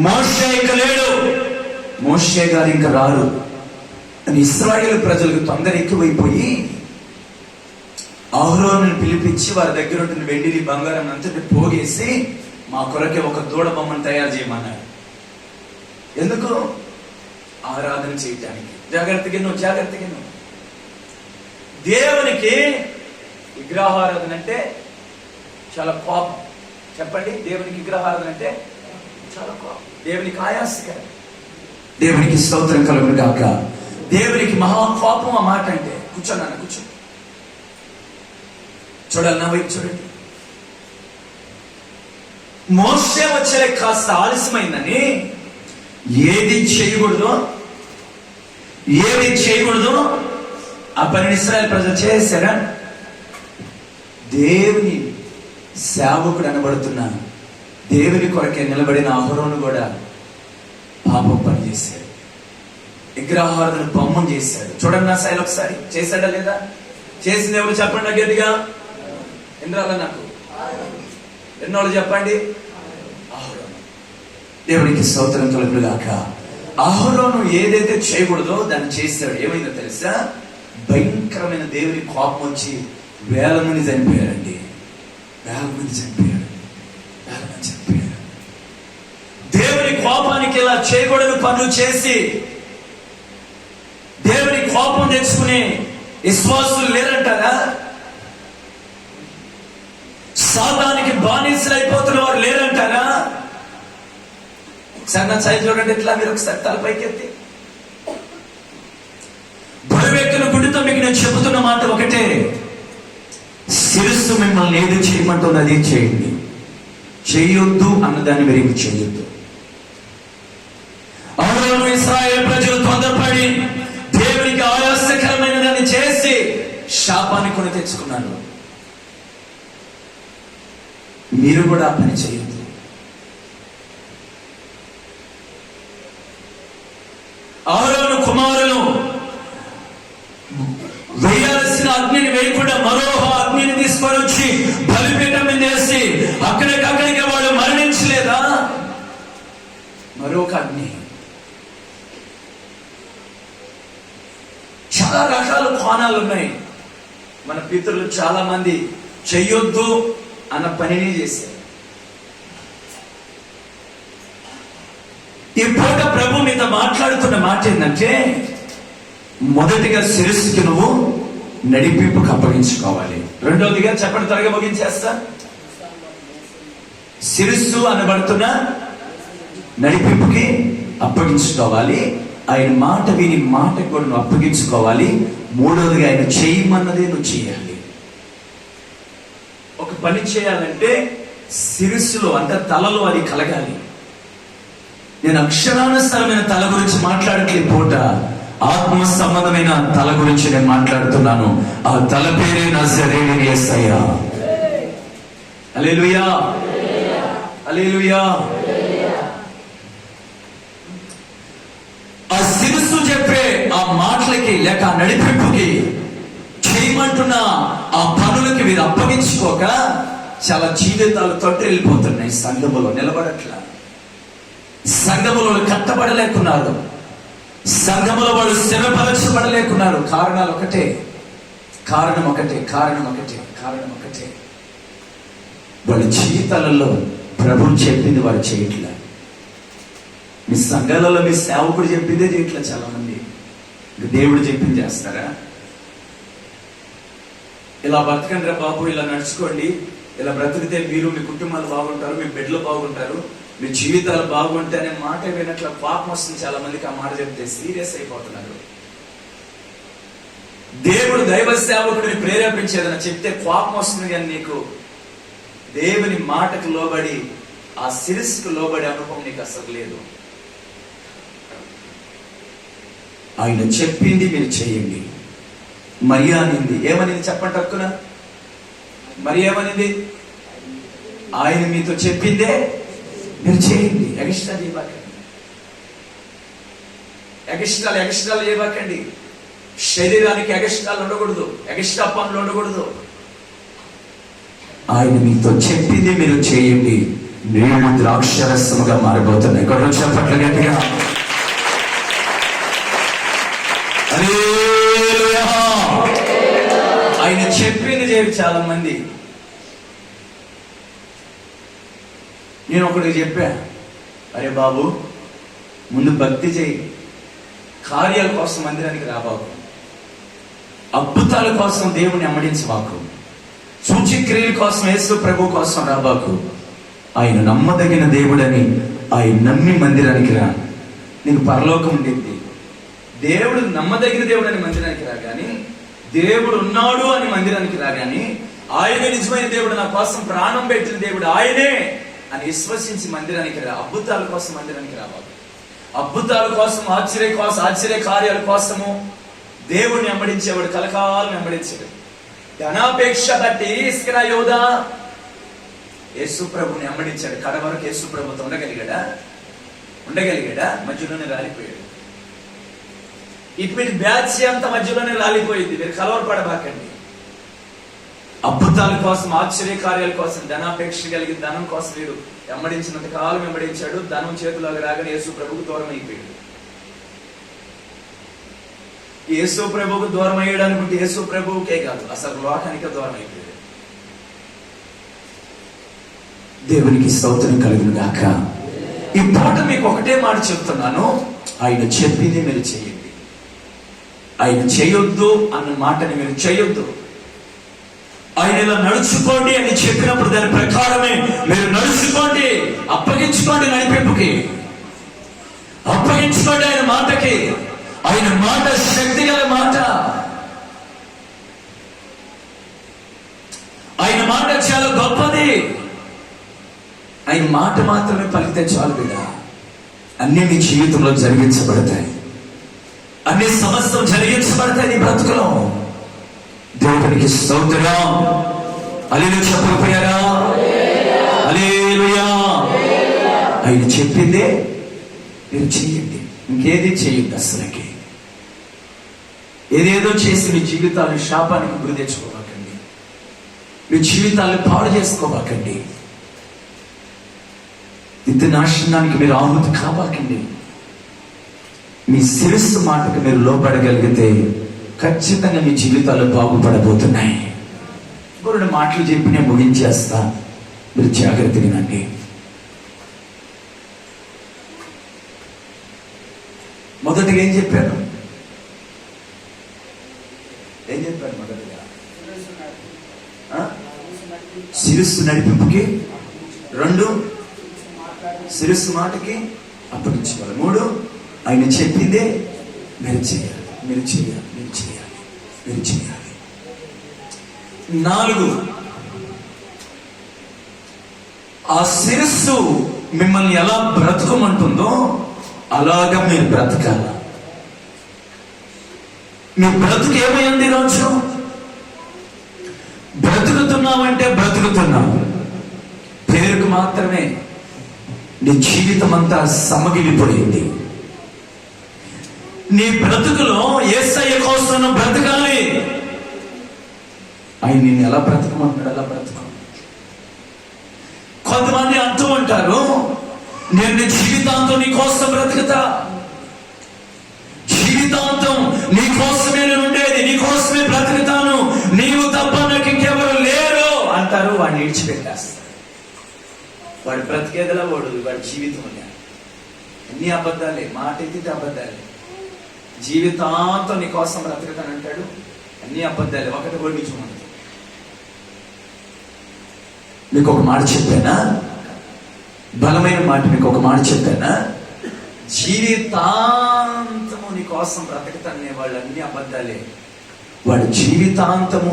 మోషే ఇక లేడు, మోషే గారు ఇంకా రారు అని ఇశ్రాయేలు ప్రజలకు తొందర ఎక్కువైపోయి అహరోనుని పిలిపించి వారి దగ్గర ఉంటున్న వెండిని బంగారం అంతటి పోగేసి మా కొరకే ఒక దూడ బొమ్మను తయారు చేయమన్నాడు. ఎందుకు? ఆరాధన చేయటానికి. జాగ్రత్తగా దేవునికి విగ్రహారాధన అంటే చాలా కోపం. చెప్పండి, దేవునికి విగ్రహారాధన అంటే చాలా కోపం, దేవునికి ఆయాసకరం. దేవునికి స్తోత్రం కలుగును గాక. దేవునికి మహా కోపం ఆ మాట అంటే. కూర్చోన్నాను, కూర్చో. చూడాలి, నా వైపు చూడండి. మోషే వచ్చే కాస్త ఆలస్యమైందని ఏది చేయకూడదు ఆ పనిని ఇశ్రాయేలు ప్రజలు చేశారా? దేవుని సేవకుడు అనబడుతున్న దేవుని కొరకే నిలబడిన అహరోను కూడా పాపం పని చేశాడు. విగ్రహారాధన బొమ్మం చేశాడు. చూడండి నా శైలి ఒకసారి. చేశాడా లేదా? చేసింది ఎవరు చెప్పండి గట్టిగా. ఎన్నిరాల నాకు ఎన్నోళ్ళు చెప్పండి. అహరోను. దేవునికి స్తోత్రం కలుగును గాక. అహరోను ఏదైతే చేయకూడదో దాన్ని చేశాడు. ఏమైందో తెలుసా? భయంకరమైన దేవుని కోపం వచ్చి 1000 మంది చనిపోయారండి. 1000 మంది చనిపోయారు. దేవుని కోపానికి ఇలా చేయకూడని పనులు చేసి దేవుని కోపం తెచ్చుకునే విశ్వాసులు లేరంటారా? సాతానికి బానిసలు అయిపోతున్న వారు లేరంటారా? సన్న సైజు చూడండి ఎట్లా. మీరు ఒకసారి తలపైకి ఎత్తి. బరువెక్కిన గుడితో మీకు నేను చెబుతున్న మాట ఒకటే, శిరస్సు మిమ్మల్ని ఏది చేయమంటుంది అది చేయండి. చేయొద్దు అన్నదాన్ని మీరు చేయొద్దు. అహరోను ఇశ్రాయేలు ప్రజలు తొందరపడి దేవునికి ఆయాసకరమైన దాన్ని చేసి శాపాన్ని కొని తెచ్చుకున్నారు. మీరు కూడా ఆ పని చేయొద్దు. అహరోను కుమారులు వేయాల్సిన అగ్నిని వేయకుండా మరో అగ్నిని తీసుకొని వచ్చి బలిపీఠం మీద వేసి అక్కడికక్కడికి వాడు మరణించలేదా? మరొక అగ్ని. చాలా రకాల కోణాలు ఉన్నాయి. మన పితరులు చాలా మంది చెయ్యొద్దు అన్న పనిని చేశారు. ఈ పూట ప్రభు మీతో మాట్లాడుతున్న మాట ఏంటంటే, మొదటిగా శిరస్సుకి నువ్వు నడిపింపుకు అప్పగించుకోవాలి. రెండోదిగా చెప్పండి, త్వరగా ముగించేస్తా. శిరస్సు అనబడుతున్న నడిపింపుకి అప్పగించుకోవాలి. ఆయన మాట విని మాటకు కూడా నువ్వు అప్పగించుకోవాలి. మూడోదిగా ఆయన చేయమన్నదే నువ్వు చేయాలి. ఒక పని చేయాలంటే శిరస్సులో అంటే తలలో అది కలగాలి. నేను అక్షరానుసారమైన తల గురించి మాట్లాడట్లే పూట, ఆత్మ సంబంధమైన తల గురించి నేను మాట్లాడుతున్నాను. ఆ తల పేరే నజరేయుడైన యేసయ్య. హల్లెలూయా, హల్లెలూయా. ఆ శిరస్సు చెప్పే ఆ మాటలకి లేక ఆ నడిపింపుకి చేయమంటున్న ఆ పనులకి మీరు అప్పగించుకోక చాలా జీవితాలు తొట్టెళ్ళిపోతున్నాయి. సంఘములో నిలబడట్లా, సంఘములో కట్టబడలేకున్నారు, సంఘములో వాళ్ళు స్థిరపరచబడలేకున్నారు. కారణం ఒకటే. వాళ్ళ జీవితాలలో ప్రభు చెప్పింది వారు చేయట్లే. మీ సంఘాలలో మీ సేవకుడు చెప్పిందే చేయట్లే. చాలా మంది దేవుడు చెప్పింది చేస్తారా? ఇలా బతకండి రా బాబు, ఇలా నడుచుకోండి, ఇలా బ్రతికితే మీరు మీ కుటుంబాలు బాగుంటారు, మీ బిడ్డలు బాగుంటారు, మీ జీవితాలు బాగుంటాయి అనే మాట వినట్ల పాపం వస్తుంది చాలా మందికి. ఆ మాట చెప్తే సీరియస్ అయిపోతున్నారు. దేవుడు దైవ సేవకుడిని ప్రేరేపించేదని చెప్తే కోపం వస్తుంది, కానీ నీకు దేవుని మాటకు లోబడి ఆ శిరస్సుకు లోబడి అనుభవం నీకు అసలు లేదు. ఆయన చెప్పింది మీరు చేయండి. మరియా అనింది, ఏమనింది చెప్పండి తక్కువ. మరి ఏమనింది? ఆయన మీతో చెప్పిందే మీరు చేయండి. ఎగస్ట్రాలు చేయబాకండి, ఎగస్ట్రాలు చేయబాకండి. శరీరానికి ఎగస్ట్రాలు ఉండకూడదు, ఎగస్ట్రా పనులు ఉండకూడదు. ఆయన మీతో చెప్పింది మీరు చేయండి. నీళ్లు ద్రాక్షరసముగా మారిపోతున్నాయి. ఇక్కడ చెప్పట్లు గట్టిగా ఆయన చెప్పింది చేయరు చాలా మంది. నేను ఒకటి చెప్పా, అరే బాబు ముందు భక్తి చేయి, కార్యాల కోసం మందిరానికి రాబాకు, అద్భుతాల కోసం దేవుని అమ్మడించబాకు, సూచక్రియల కోసం యేసు ప్రభు కోసం రాబాకు. ఆయన నమ్మదగిన దేవుడని ఆయన నమ్మి మందిరానికి రా, నీకు పరలోకం ఉండింది. దేవుడు నమ్మదగిన దేవుడు అని మందిరానికి రా, కానీ దేవుడు ఉన్నాడు అని మందిరానికి రా, కానీ ఆయనే నిజమైన దేవుడు, నా కోసం ప్రాణం పెట్టిన దేవుడు ఆయనే అని విశ్వసించి మందిరానికి రా. అద్భుతాల కోసం మందిరానికి రావాలి. అద్భుతాల కోసం, ఆశ్చర్య కార్యాల కోసము దేవుడిని వెంబడించేవాడు కలకాలం వెంబడించాడు. ధనాపేక్ష బట్టి ఇస్కరా యోధా యేసు ప్రభుని వెంబడించాడు. కడ వరకు యేసు ప్రభుతో ఉండగలిగాడా? మధ్యలోనే రాలిపోయాడు. ఇటు బ్యాచ్ అంతా మధ్యలోనే రాలిపోయింది. మీరు కలవరపడబాకండి. అద్భుతాల కోసం, ఆశ్చర్య కార్యాల కోసం, ధనాపేక్ష కలిగిన ధనం కోసం మీరు వెంబడించినంత కాలం వెంబడించాడు. ధనం చేతులకు రాగానే యేసు ప్రభుకు దూరం అయిపోయాడు. యేసు ప్రభుకు దూరం అయ్యాడు అనుకుంటే యేసు ప్రభువుకే కాదు, అసలు లోకానికే దూరం అయిపోయాడు. దేవునికి స్తోత్రం కలుగును గాక. ఈ పాట మీకు ఒకటే మాట చెప్తున్నాను, ఆయన చెప్పింది మీరు చేయండి. ఆయన చేయొద్దు అన్న మాటని మీరు చేయొద్దు. ఆయన ఇలా నడుచుకోండి అని చెప్పినప్పుడు దాని ప్రకారమే మీరు నడుచుకోండి. అప్పగించుకోండి, నడిపింపుకి అప్పగించుకోండి. ఆయన మాటకి, ఆయన మాట శక్తి గల మాట. ఆయన మాట చాలా గొప్పది. ఆయన మాట మాత్రమే పలికితే చాలు బిడ్డ, అన్ని నీ జీవితంలో జరిగించబడతాయి. అన్ని సమస్యలు జరిగించబడతాయి నీ బ్రతుకులో. దేవునికి స్తోత్రం. హల్లెలూయా చెప్పకపోయారా? హల్లెలూయా. ఆయన చెప్పిందే మీరు చేయండి, ఇంకేది చేయండి. అసలుకి ఏదేదో చేసి మీ జీవితాన్ని శాపానికి గురి తెచ్చుకోబాకండి, మీ జీవితాన్ని పాడు చేసుకోబాకండి, నిత్య నాశనానికి మీరు ఆహుతి కాబాకండి. మీ శిరస్సు మాటకు మీరు లోపడగలిగితే ఖచ్చితంగా మీ జీవితాలు బాగుపడబోతున్నాయి. కొన్ని మాటలు చెప్పి నేను ముగించేస్తా, మీరు జాగ్రత్తగా వినండి. మొదటిగా ఏం చెప్పాను? మొదటిగా శిరస్సు నడిపింపుకి, 2 శిరస్సు మాటకి అప్పగించుకోవాలి, 3 ఆయన చెప్పిందే మీరు చేయాలి. 4 ఆ శిరస్సు మిమ్మల్ని ఎలా బ్రతకమంటుందో అలాగా మీరు బ్రతకాల. మీ బ్రతుకు ఏమైంది? ఈరోజు బ్రతుకుతున్నామంటే బ్రతుకుతున్నావు, పేరుకు మాత్రమే. నీ జీవితం అంతా సమగిలిపోయింది. నీ బ్రతుకులో యేసయ్య కోసం బ్రతకాలి. ఆయన నిన్ను ఎలా బ్రతకమంటున్నాడు అలా బ్రతక. కొంతమంది అంటూ ఉంటారు, నేను నీ జీవితాంతం నీ కోసం బ్రతుకుతా, జీవితాంతం నీ కోసమే నేను ఉండేది, నీ కోసమే బ్రతుకుతాను, నీవు తప్ప నాకు ఇంకెవరు లేరు అంటారు. వాడిని విడిచిపెట్టేస్తారు. వాడు బ్రతికేదలా వాడి జీవితం అన్ని అబద్ధాలే, మాట ఎత్తితే అబద్ధాలే. జీవితాంతం నీ కోసం బ్రతుకుతానంటాడు. అన్ని అబద్ధాలు, ఒకటి కూడా నిజం. మీకు ఒక మాట చెప్పానా, బలమైన మాట, మీకు ఒక మాట చెప్పానా, జీవితాంతము నీ కోసం బ్రతకతనే వాళ్ళు అన్ని అబద్ధాలే. వాడు జీవితాంతము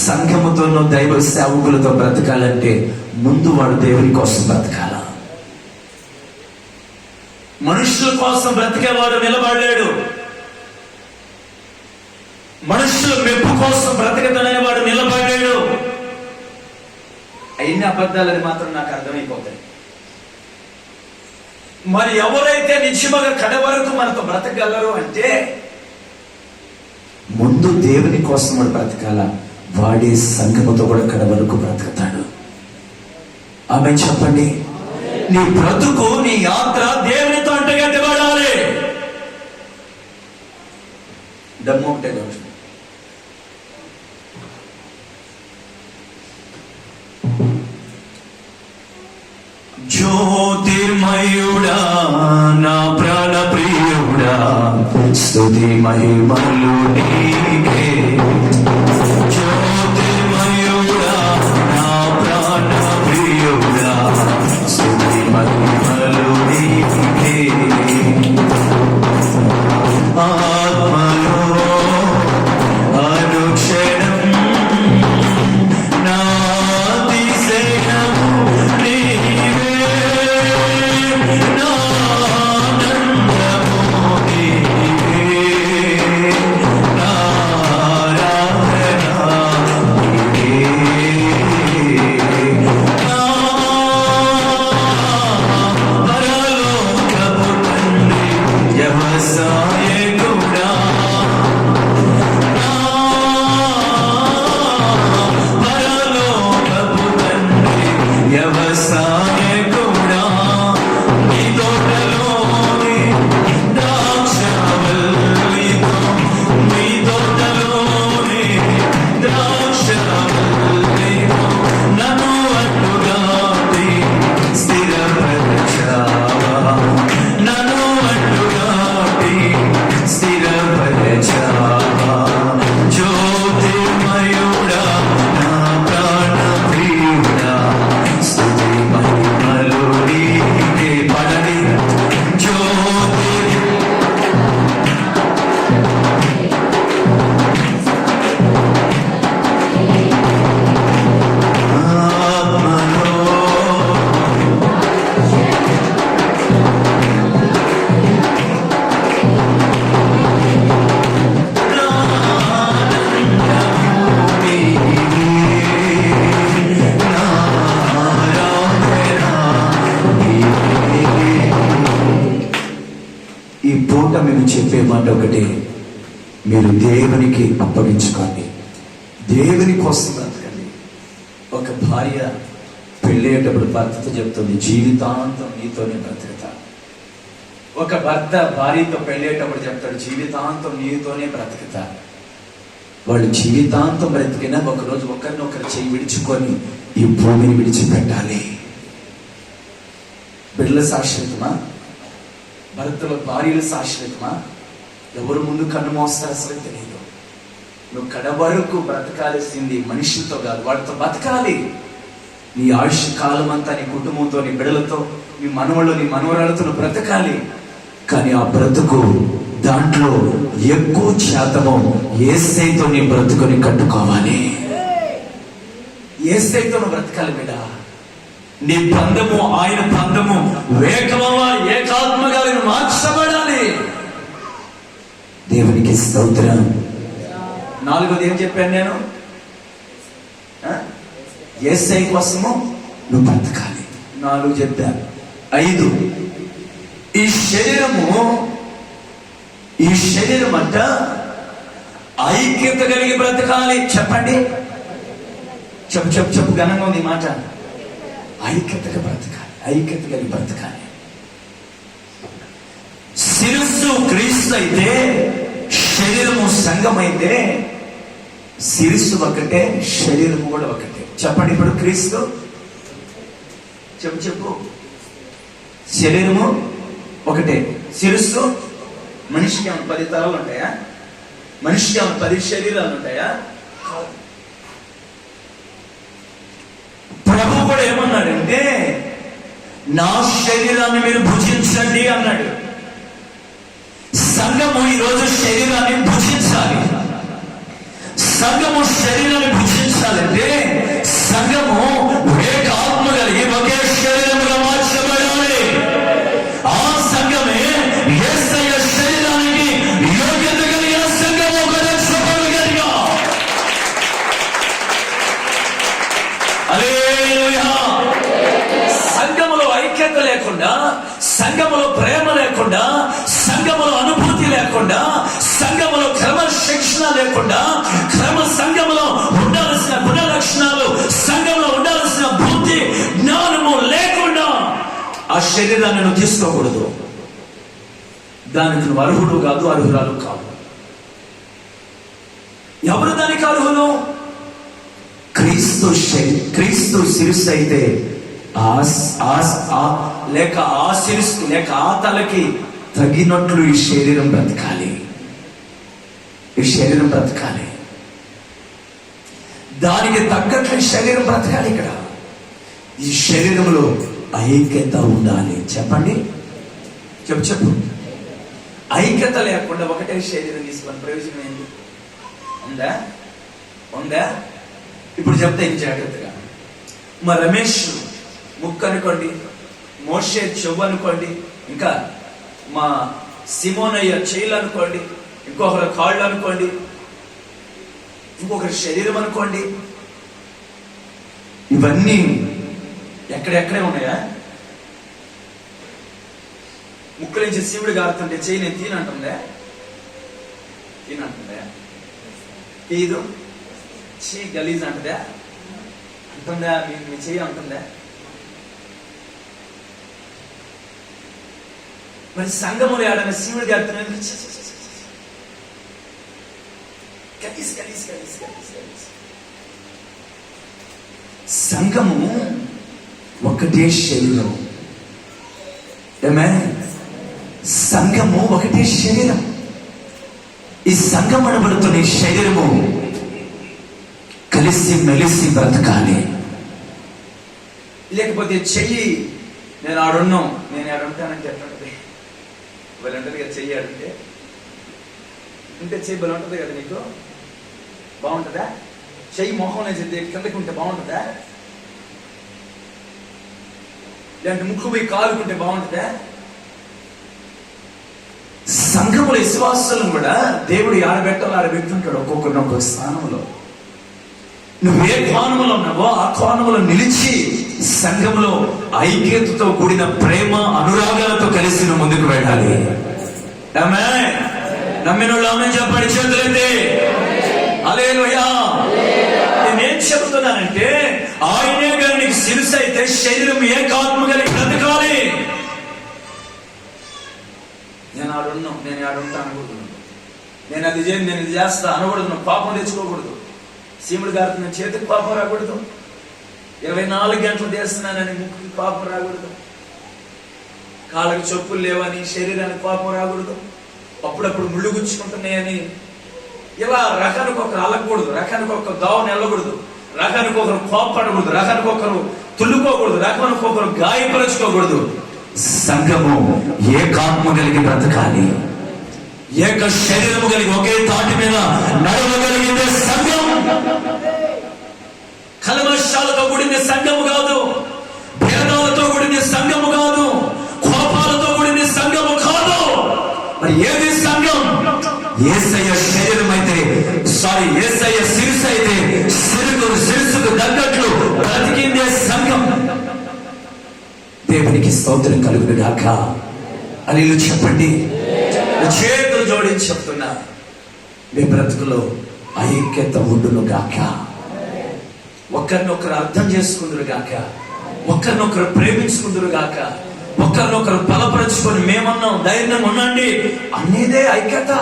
సంఘముతోనూ దైవ సేవకులతో బ్రతకాలంటే ముందు వాడు దేవుని కోసం బ్రతకాల. మనుషుల కోసం బ్రతికేవాడు నిలబడలేడు. మనుషుల మెప్పు కోసం బ్రతకదనే వాడు నిలబడలేడు. అయిన అబద్ధాలని మాత్రం నాకు అర్థమైపోతాయి. మరి ఎవరైతే నిజముగా కడ వరకు మనతో బ్రతకగలరు అంటే ముందు దేవుని కోసం వాడు బ్రతకాల. వాడే సంఘముతో కూడా కడ వరకు బ్రతుకుతాడు. ఆమె చెప్పండి. నీ బ్రతుకు, నీ యాత్ర దేవునితో అంటగట్టి పడాలి. డమ్ము ఒకటే కావచ్చు. జ్యోతిర్మయుడా నా ప్రాణ ప్రియుడా, స్తుతి మహిమలు నీకే. జ్యోతిర్మయుడా నా ప్రాణ ప్రియుడా, స్తుతి మహిమలు నీకే. ఆత్మలో అనుక్షణం మీకు చెప్పే మాట ఒకటి, మీరు దేవునికి అప్పగించుకోండి, దేవుని కోసం బ్రతకండి. ఒక భార్య పెళ్ళేటప్పుడు భర్తతో చెప్తుంది, జీవితాంతం నీతోనే బ్రతుకుతా. ఒక భర్త భార్యతో పెళ్ళేటప్పుడు చెప్తాడు, జీవితాంతం నీతోనే బ్రతుకుతా. వాళ్ళు జీవితాంతం బ్రతికినా ఒకరోజు ఒకరినొకరు చేయి విడిచుకొని ఈ భూమిని విడిచిపెట్టాలి. బిడ్డల శాశ్వతమా, భర్తల భార్యలు శాశ్వతమా? ఎవరు ముందు కన్ను మోస్తారు అసలు తెలియదు. నువ్వు కడ వరకు బ్రతకాల్సింది మనుషులతో కాదు, వాటితో బతకాలి. నీ ఆయుష్ కాలం అంతా నీ కుటుంబంతో, నీ బిడ్డలతో, నీ మనవళ్ళు, నీ మనవరాలతో నువ్వు బ్రతకాలి. కానీ ఆ బ్రతుకు దాంట్లో ఎక్కువ శాతము యేసయ్యతో నీ బ్రతుకుని కట్టుకోవాలి. యేసయ్యతో నువ్వు బ్రతకాలి బిడ్డ. నీ బంధము ఆయన బంధము వేగమవా ఏకాత్మగా మార్చబడాలి. దేవునికి స్తోత్రం. నాలుగోది ఏం చెప్పాను నేను? యేసయ్య కోసము నువ్వు బ్రతకాలి. 4 చెప్పాను. 5, ఈ శరీరం అంట ఐక్యత కలిగి బ్రతకాలి. చెప్పండి, చెప్పు ఘనంగా ఉంది మాట. ఐక్యతగా బ్రతకాలి, ఐక్యత కలిగి బ్రతకాలి. శిరస్సు క్రీస్తు అయితే, శరీరము సంఘం అయితే, శిరస్సు ఒకటే, శరీరము కూడా ఒకటే. చెప్పండి, ఇప్పుడు క్రీస్తు చెప్పు శరీరము ఒకటే, శిరస్సు మనిషికి ఏమైనా 10 తలలు ఉంటాయా? మనిషికి ఏమైనా 10 శరీరాలు ఉంటాయా? ప్రభు కూడా ఏమన్నాడంటే, నా శరీరాన్ని మీరు భుజించండి అన్నాడు. సంఘము ఈరోజు శరీరాన్ని భుజించాలి. సంఘము శరీరాన్ని భుజించాలంటే సంఘము ఏక ఆత్మ కలిగి ఒకే శరీరముగా మార్చబడాలి. ఆ సంఘమే యేసయ్య శరీరానికి యోగ్యత కలిగిన సంఘము, ఒక రక్షకుడిగా. హల్లెలూయా. సంఘములో ఐక్యత లేకుండా, సంఘములో ప్రేమ లేకుండా, సంఘములో అనుభూతి లేకుండా, సంఘములో క్రమశిక్షణ లేకుండా, సంఘములో ఉండాల్సిన గుణ లక్షణాలు, సంఘంలో ఉండాల్సిన బుద్ధి జ్ఞానము లేకుండా ఆ శరీరాన్ని నువ్వు తీసుకోకూడదు. దానికి నువ్వు అర్హుడు కాదు, అర్హురాలు కాదు. ఎవరు దానికి అర్హులు? క్రీస్తు శిరస్సు అయితే లేక ఆ శిరస్సు లేక ఆ తలకి తగినట్లు ఈ శరీరం బ్రతకాలి. ఈ శరీరం బ్రతకాలి, దానికి తగ్గట్లు ఈ శరీరం బ్రతకాలి. ఇక్కడ ఈ శరీరంలో ఐక్యత ఉండాలి. చెప్పండి, చెప్పు. ఐక్యత లేకుండా ఒకటే శరీరం తీసుకుని ప్రయోజనం ఏంటి? ఉందా? ఇప్పుడు చెప్తే ఏం జాగ్రత్తగా. మా రమేష్ ముక్కు అనుకోండి, మోషే చెవు అనుకోండి, ఇంకా మా సిమోనయ్య చేయిలు అనుకోండి, ఇంకొకరి కాళ్ళు అనుకోండి, ఇంకొకరి శరీరం అనుకోండి. ఇవన్నీ ఎక్కడెక్కడే ఉన్నాయా? ముక్కు నుంచి శివుడు గారుతుంటే చేయి నేను తినంటుందా? తీదు చీ గలీజ్ అంటుందా? అంటుందా? మీ చెయ్యి అంటుందా? మరి సంఘములు ఏడన్నా శివుడు గారుతున్నా సంఘము ఒకటే శరీరం. సంఘము ఒకటే శరీరం. ఈ సంఘం అనబడుతున్న ఈ శరీరము కలిసి మెలిసి బ్రతకాలి. లేకపోతే చెయ్యి నేను ఆడున్నాం, నేను ఆడుంటానంటే ఎట్లుంటది? వాళ్ళు ఉంటుంది కదా, చెయ్యి ఆడుంటే ఉంటే చెయ్యి బలం ఉంటుంది కదా, నీకు బాగుంటుందా? చెయ్యి మొహం నుంచి కిందకి ఉంటే బాగుంటుందా? లేదంటే ముక్కు పోయి కాలుకుంటే బాగుంటుందా? సంఘముల విశ్వాసాలను కూడా దేవుడు ఆడబెట్టాలో ఆడబెట్టుంటాడు, ఒక్కొక్కరిని ఒక్కొక్క స్థానంలో. నువ్వు ఏ కోణంలో ఉన్నావో ఆ కోణంలో నిలిచి సంఘంలో ఐక్యతతో కూడిన ప్రేమ అనురాగాలతో కలిసి నువ్వు ముందుకు వెళ్ళాలి. నమ్మిన వాళ్ళు ఆమేన్ చెప్పండి, చేతులైతే. హల్లెలూయా. నేనేం చెబుతున్నానంటే, ఆయనే గారు నీకు శిరస్సు అయితే శరీరం ఏకాత్మ కలిగి బ్రతకాలి. నేను ఆడున్నాం, నేను ఆడుంటా అనకూడదు, నేను అది చేయను, నేను ఇది చేస్తా అనకూడదు. నువ్వు పాపం తెచ్చుకోకూడదు. సీముడు గారికి నేను చేతికి పాపం రాకూడదు. 24 గంటలు చేస్తున్నానని ముక్కుకి పాపం రాకూడదు. కాళ్ళకి చెప్పులు లేవని శరీరానికి పాపం రాకూడదు. అప్పుడప్పుడు ముళ్ళు గుచ్చుకుంటున్నాయని ఇలా రకానికి ఒకరు అలగకూడదు, రకానికి ఒక దావని వెళ్ళకూడదు, రకానికి ఒకరు కోపడకూడదు, రకానికి ఒకరు తుల్లుకోకూడదు, రకానికి ఒకరు గాయపరచుకోకూడదు. సంఘము ఏకాత్మ కలిగి బ్రతకాలి. ఏక శరీరము కలిగి ఒకే తాటి మీద నడవగలిగితే సంఘం. కల్మషాలతో కూడిన సంఘము కాదు, భేదాలతో కూడిన సంఘము కాదు, కోపాలతో కూడిన సంఘము కాదు. మరి ఏది సంఘం? యేసయ్య శరీరం అయితే, యేసయ్య శిరస్సు అయితే శిరస్సుకు తగ్గట్లు బ్రతికిందే సంఘం. దేవునికి స్తోత్రం కలుగును గాక. అని చెప్పండి, చేతులు జోడించి చెప్తున్నా, మీ బ్రతుకులో ఐక్యత ఉండును గాక. ఒకరినొకరు అర్థం చేసుకుందరు గాక, ఒకరినొకరు ప్రేమించుకుందరు గాక, ఒకరినొకరు బలపరుచుకొని మేమన్నాం ధైర్యం ఉండండి అనేదే ఐక్యత.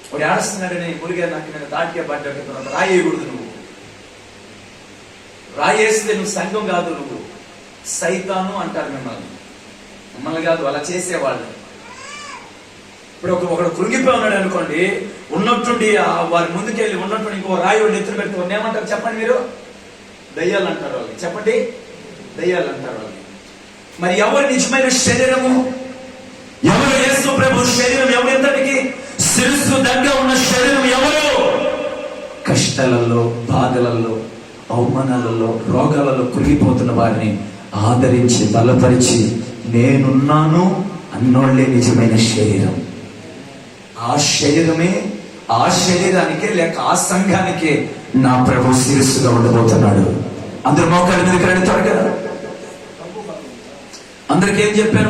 వాడు ఏడుస్తున్నాడని మురిగా నాకు నేను తాటికే పడ్డా రాయేయకూడదు. నువ్వు రాయేస్తే నువ్వు సంఘం కాదు, నువ్వు సైతాను అంటారు మిమ్మల్ని కాదు, అలా చేసేవాళ్ళు. ఇప్పుడు ఒకడు కృంగిపోయి ఉన్నాడు అనుకోండి, ఉన్నట్టుండి వారి ముందుకెళ్ళి ఉన్నట్టుండి ఇంకో రాయి వాడిని ఎత్తున పెడితే వాడిని ఏమంటారు చెప్పండి మీరు? దయ్యాలు అంటారు వాళ్ళని. చెప్పండి, దయ్యాలు అంటారు వాళ్ళని. మరి ఎవరు నిజమైన శరీరము? ఎవరు? యేసు ప్రభు శరీరం. ఎవరింతటికి శిరస్సు దగ్గర ఉన్న శరీరం ఎవరు? కష్టాలలో, బాధలలో, అవమానాలలో, రోగాలలో కృంగిపోతున్న వారిని ఆదరించి బలపరిచి నేనున్నాను అన్నోళ్లే నిజమైన శరీరం. ఆ శరీరమే, ఆ శరీరానికే లేక ఆ సంఘానికే నా ప్రభు శిరస్సుగా ఉండబోతున్నాడు. అందరు మోకాళ్ళ మీద రండి త్వరగా. అందరికి ఏం చెప్పాను?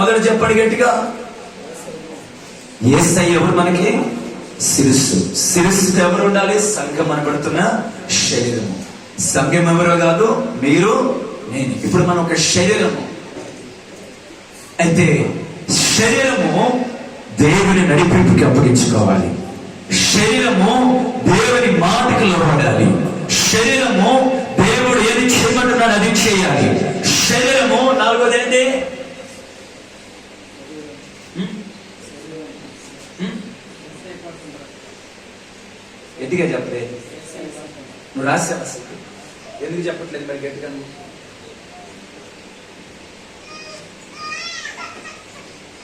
మొదటి చెప్పండి గట్టిగా. యేసయ్య ఎవరు? మనకి శిరస్సు. శిరస్సుతో ఎవరు ఉండాలి? సంఘం అనబడుతున్న శరీరము. సంఘం ఎవరో కాదు, మీరు, నేను. ఇప్పుడు మనం ఒక శరీరము. అయితే శరీరము దేవుని నడిపింపుకి అప్పగించుకోవాలి. శరీరము దేవుని మాటకి లోబడాలి. శరీరము దేవుడు ఏది చేయమంటున్నాడు అది చేయాలి. శరీరము నాలుగోది ఏంటి? గట్టిగా చెప్పలే. నువ్వు రాసావు అసలు, ఎందుకు చెప్పట్లేదు మరి గట్టిగా?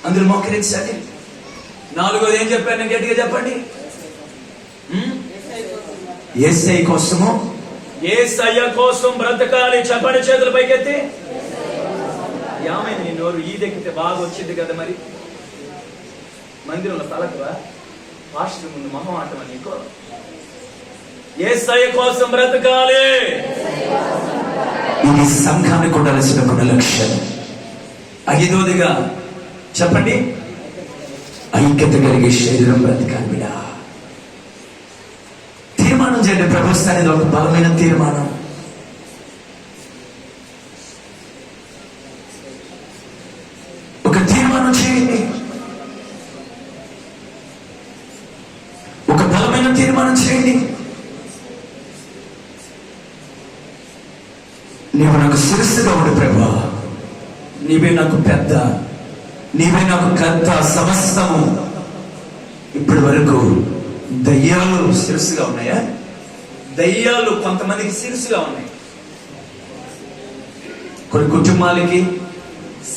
అందరూ మోకరించండి. నాలుగోది ఏం చెప్పాను? గట్టిగా చెప్పండి. యేసయ్య కోసము, యేసయ్య కోసం బ్రతకాలి. చెప్పండి చేతుల పైకెత్తి. ఏమైంది నీ నోరు ఈదెక్కితే బాగా వచ్చింది కదా మరి. మందిరంలో తలకువా? పాస్టర్ ముందు మొహం ఆటమా నీకు? యేసయ్య కోసం బ్రతకాలి. ఇది సంఘానికి ఉండాల్సిన గుణ లక్షణం. ఐదోదిగా చెప్పండి, ఐక్యత కలిగే శరీరం బ్రతకాలి. బిడా తీర్మానం చేయండి. ప్రభుత్వం అనేది ఒక బలమైన తీర్మానం. ఒక తీర్మానం చేయండి. ఒక బలమైన తీర్మానం చేయండి. నీవు నాకు శిరస్సుగా ఉండు ప్రభా, నీవే నాకు పెద్ద, నీవే నాకు కర్త సమస్తము. ఇప్పటి వరకు దయ్యాలు శిరస్సుగా ఉన్నాయా? దయ్యాలు కొంతమందికి శిరస్సుగా ఉన్నాయి. కొన్ని కుటుంబాలకి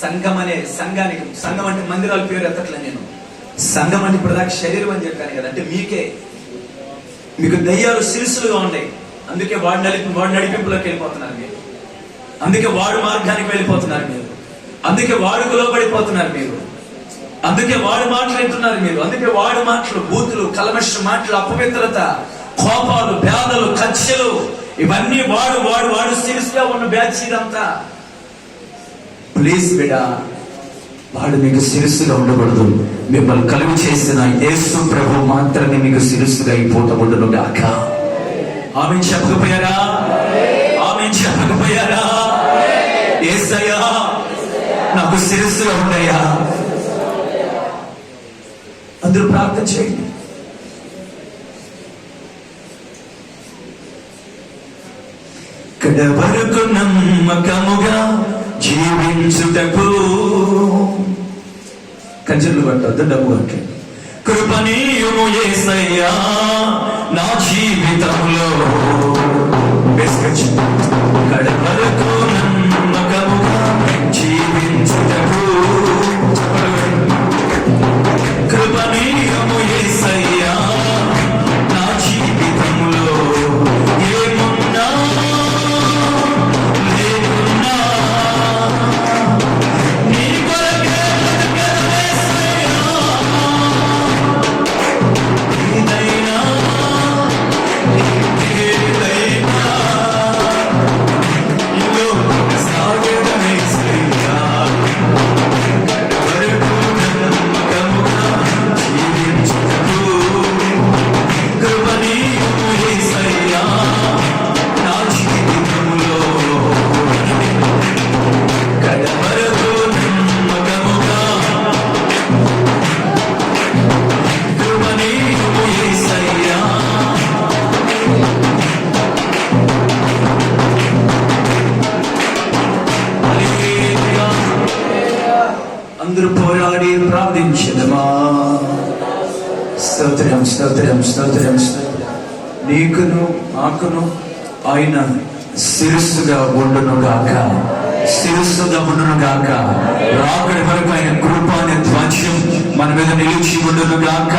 సంఘానికి, సంఘం అంటే మందిరాల పేరు ఎత్తట్లే నేను. సంఘం అంటే ఇప్పుడు దాకా శరీరం అని చెప్పాను కదా. అంటే మీకు దయ్యాలు శిరస్సులుగా ఉన్నాయి. అందుకే వాడు నడిపింపులోకి వెళ్ళిపోతున్నారు మీరు. అందుకే వాడు మార్గానికి వెళ్ళిపోతున్నారు మీరు. అందుకే వాడుకు లోబడిపోతున్నారు మీరు. అందుకే వాడు మాట్లాడుతున్నారు మీరు. అందుకే వాడు మాటలు, బూతులు, కల్మష మాటలు, అపవిత్రత, కోపాలు, బాధలు, కక్షలు, ఇవన్నీ వాడు సీరియస్గా ఉన్న బ్యాచ్ ఇదంతా. ప్లీజ్ బిడా, వాడు మీకు శిరస్సుగా ఉండకూడదు. మిమ్మల్ని కలుగు చేసిన యేసు ప్రభు మాత్రమే మీకు శిరస్సుగా అయిపోతకూడదు గాక. ఆమె చెప్పకపోయారా? ఆమె చెప్పకపోయారా? యేసయ్యా నాకు శిరస్సుగా ఉండయా. అందరూ ప్రార్థన చేయండి. కడవరకు నమ్మకముగా జీవించుటకు, కంచెలు పట్టద్దు, డబ్బు కట్టండి. కృపణీయము యేసయ్యా నా జీవితంలో. కడవరకు నమ్మకముగా జీవించుటకు, కృపణీయము యేసయ్యా నా జీవితంలో. ఏమున్నా లేకున్నా నీ కొరకే బ్రతికెదనేసయ్యా. ఏదైనా ఏదైనా స్తోత్రం స్తోత్రం స్తోత్రం స్తోత్రం. నీకును ఆకును ఆయన శిరస్సుగా ఉండును గాక, శిరస్సుగా ఉండును గాక. రాకడి వరకు ఆయన కృప అనే ధ్వజం మన మీద నిలిచి ఉండును గాక.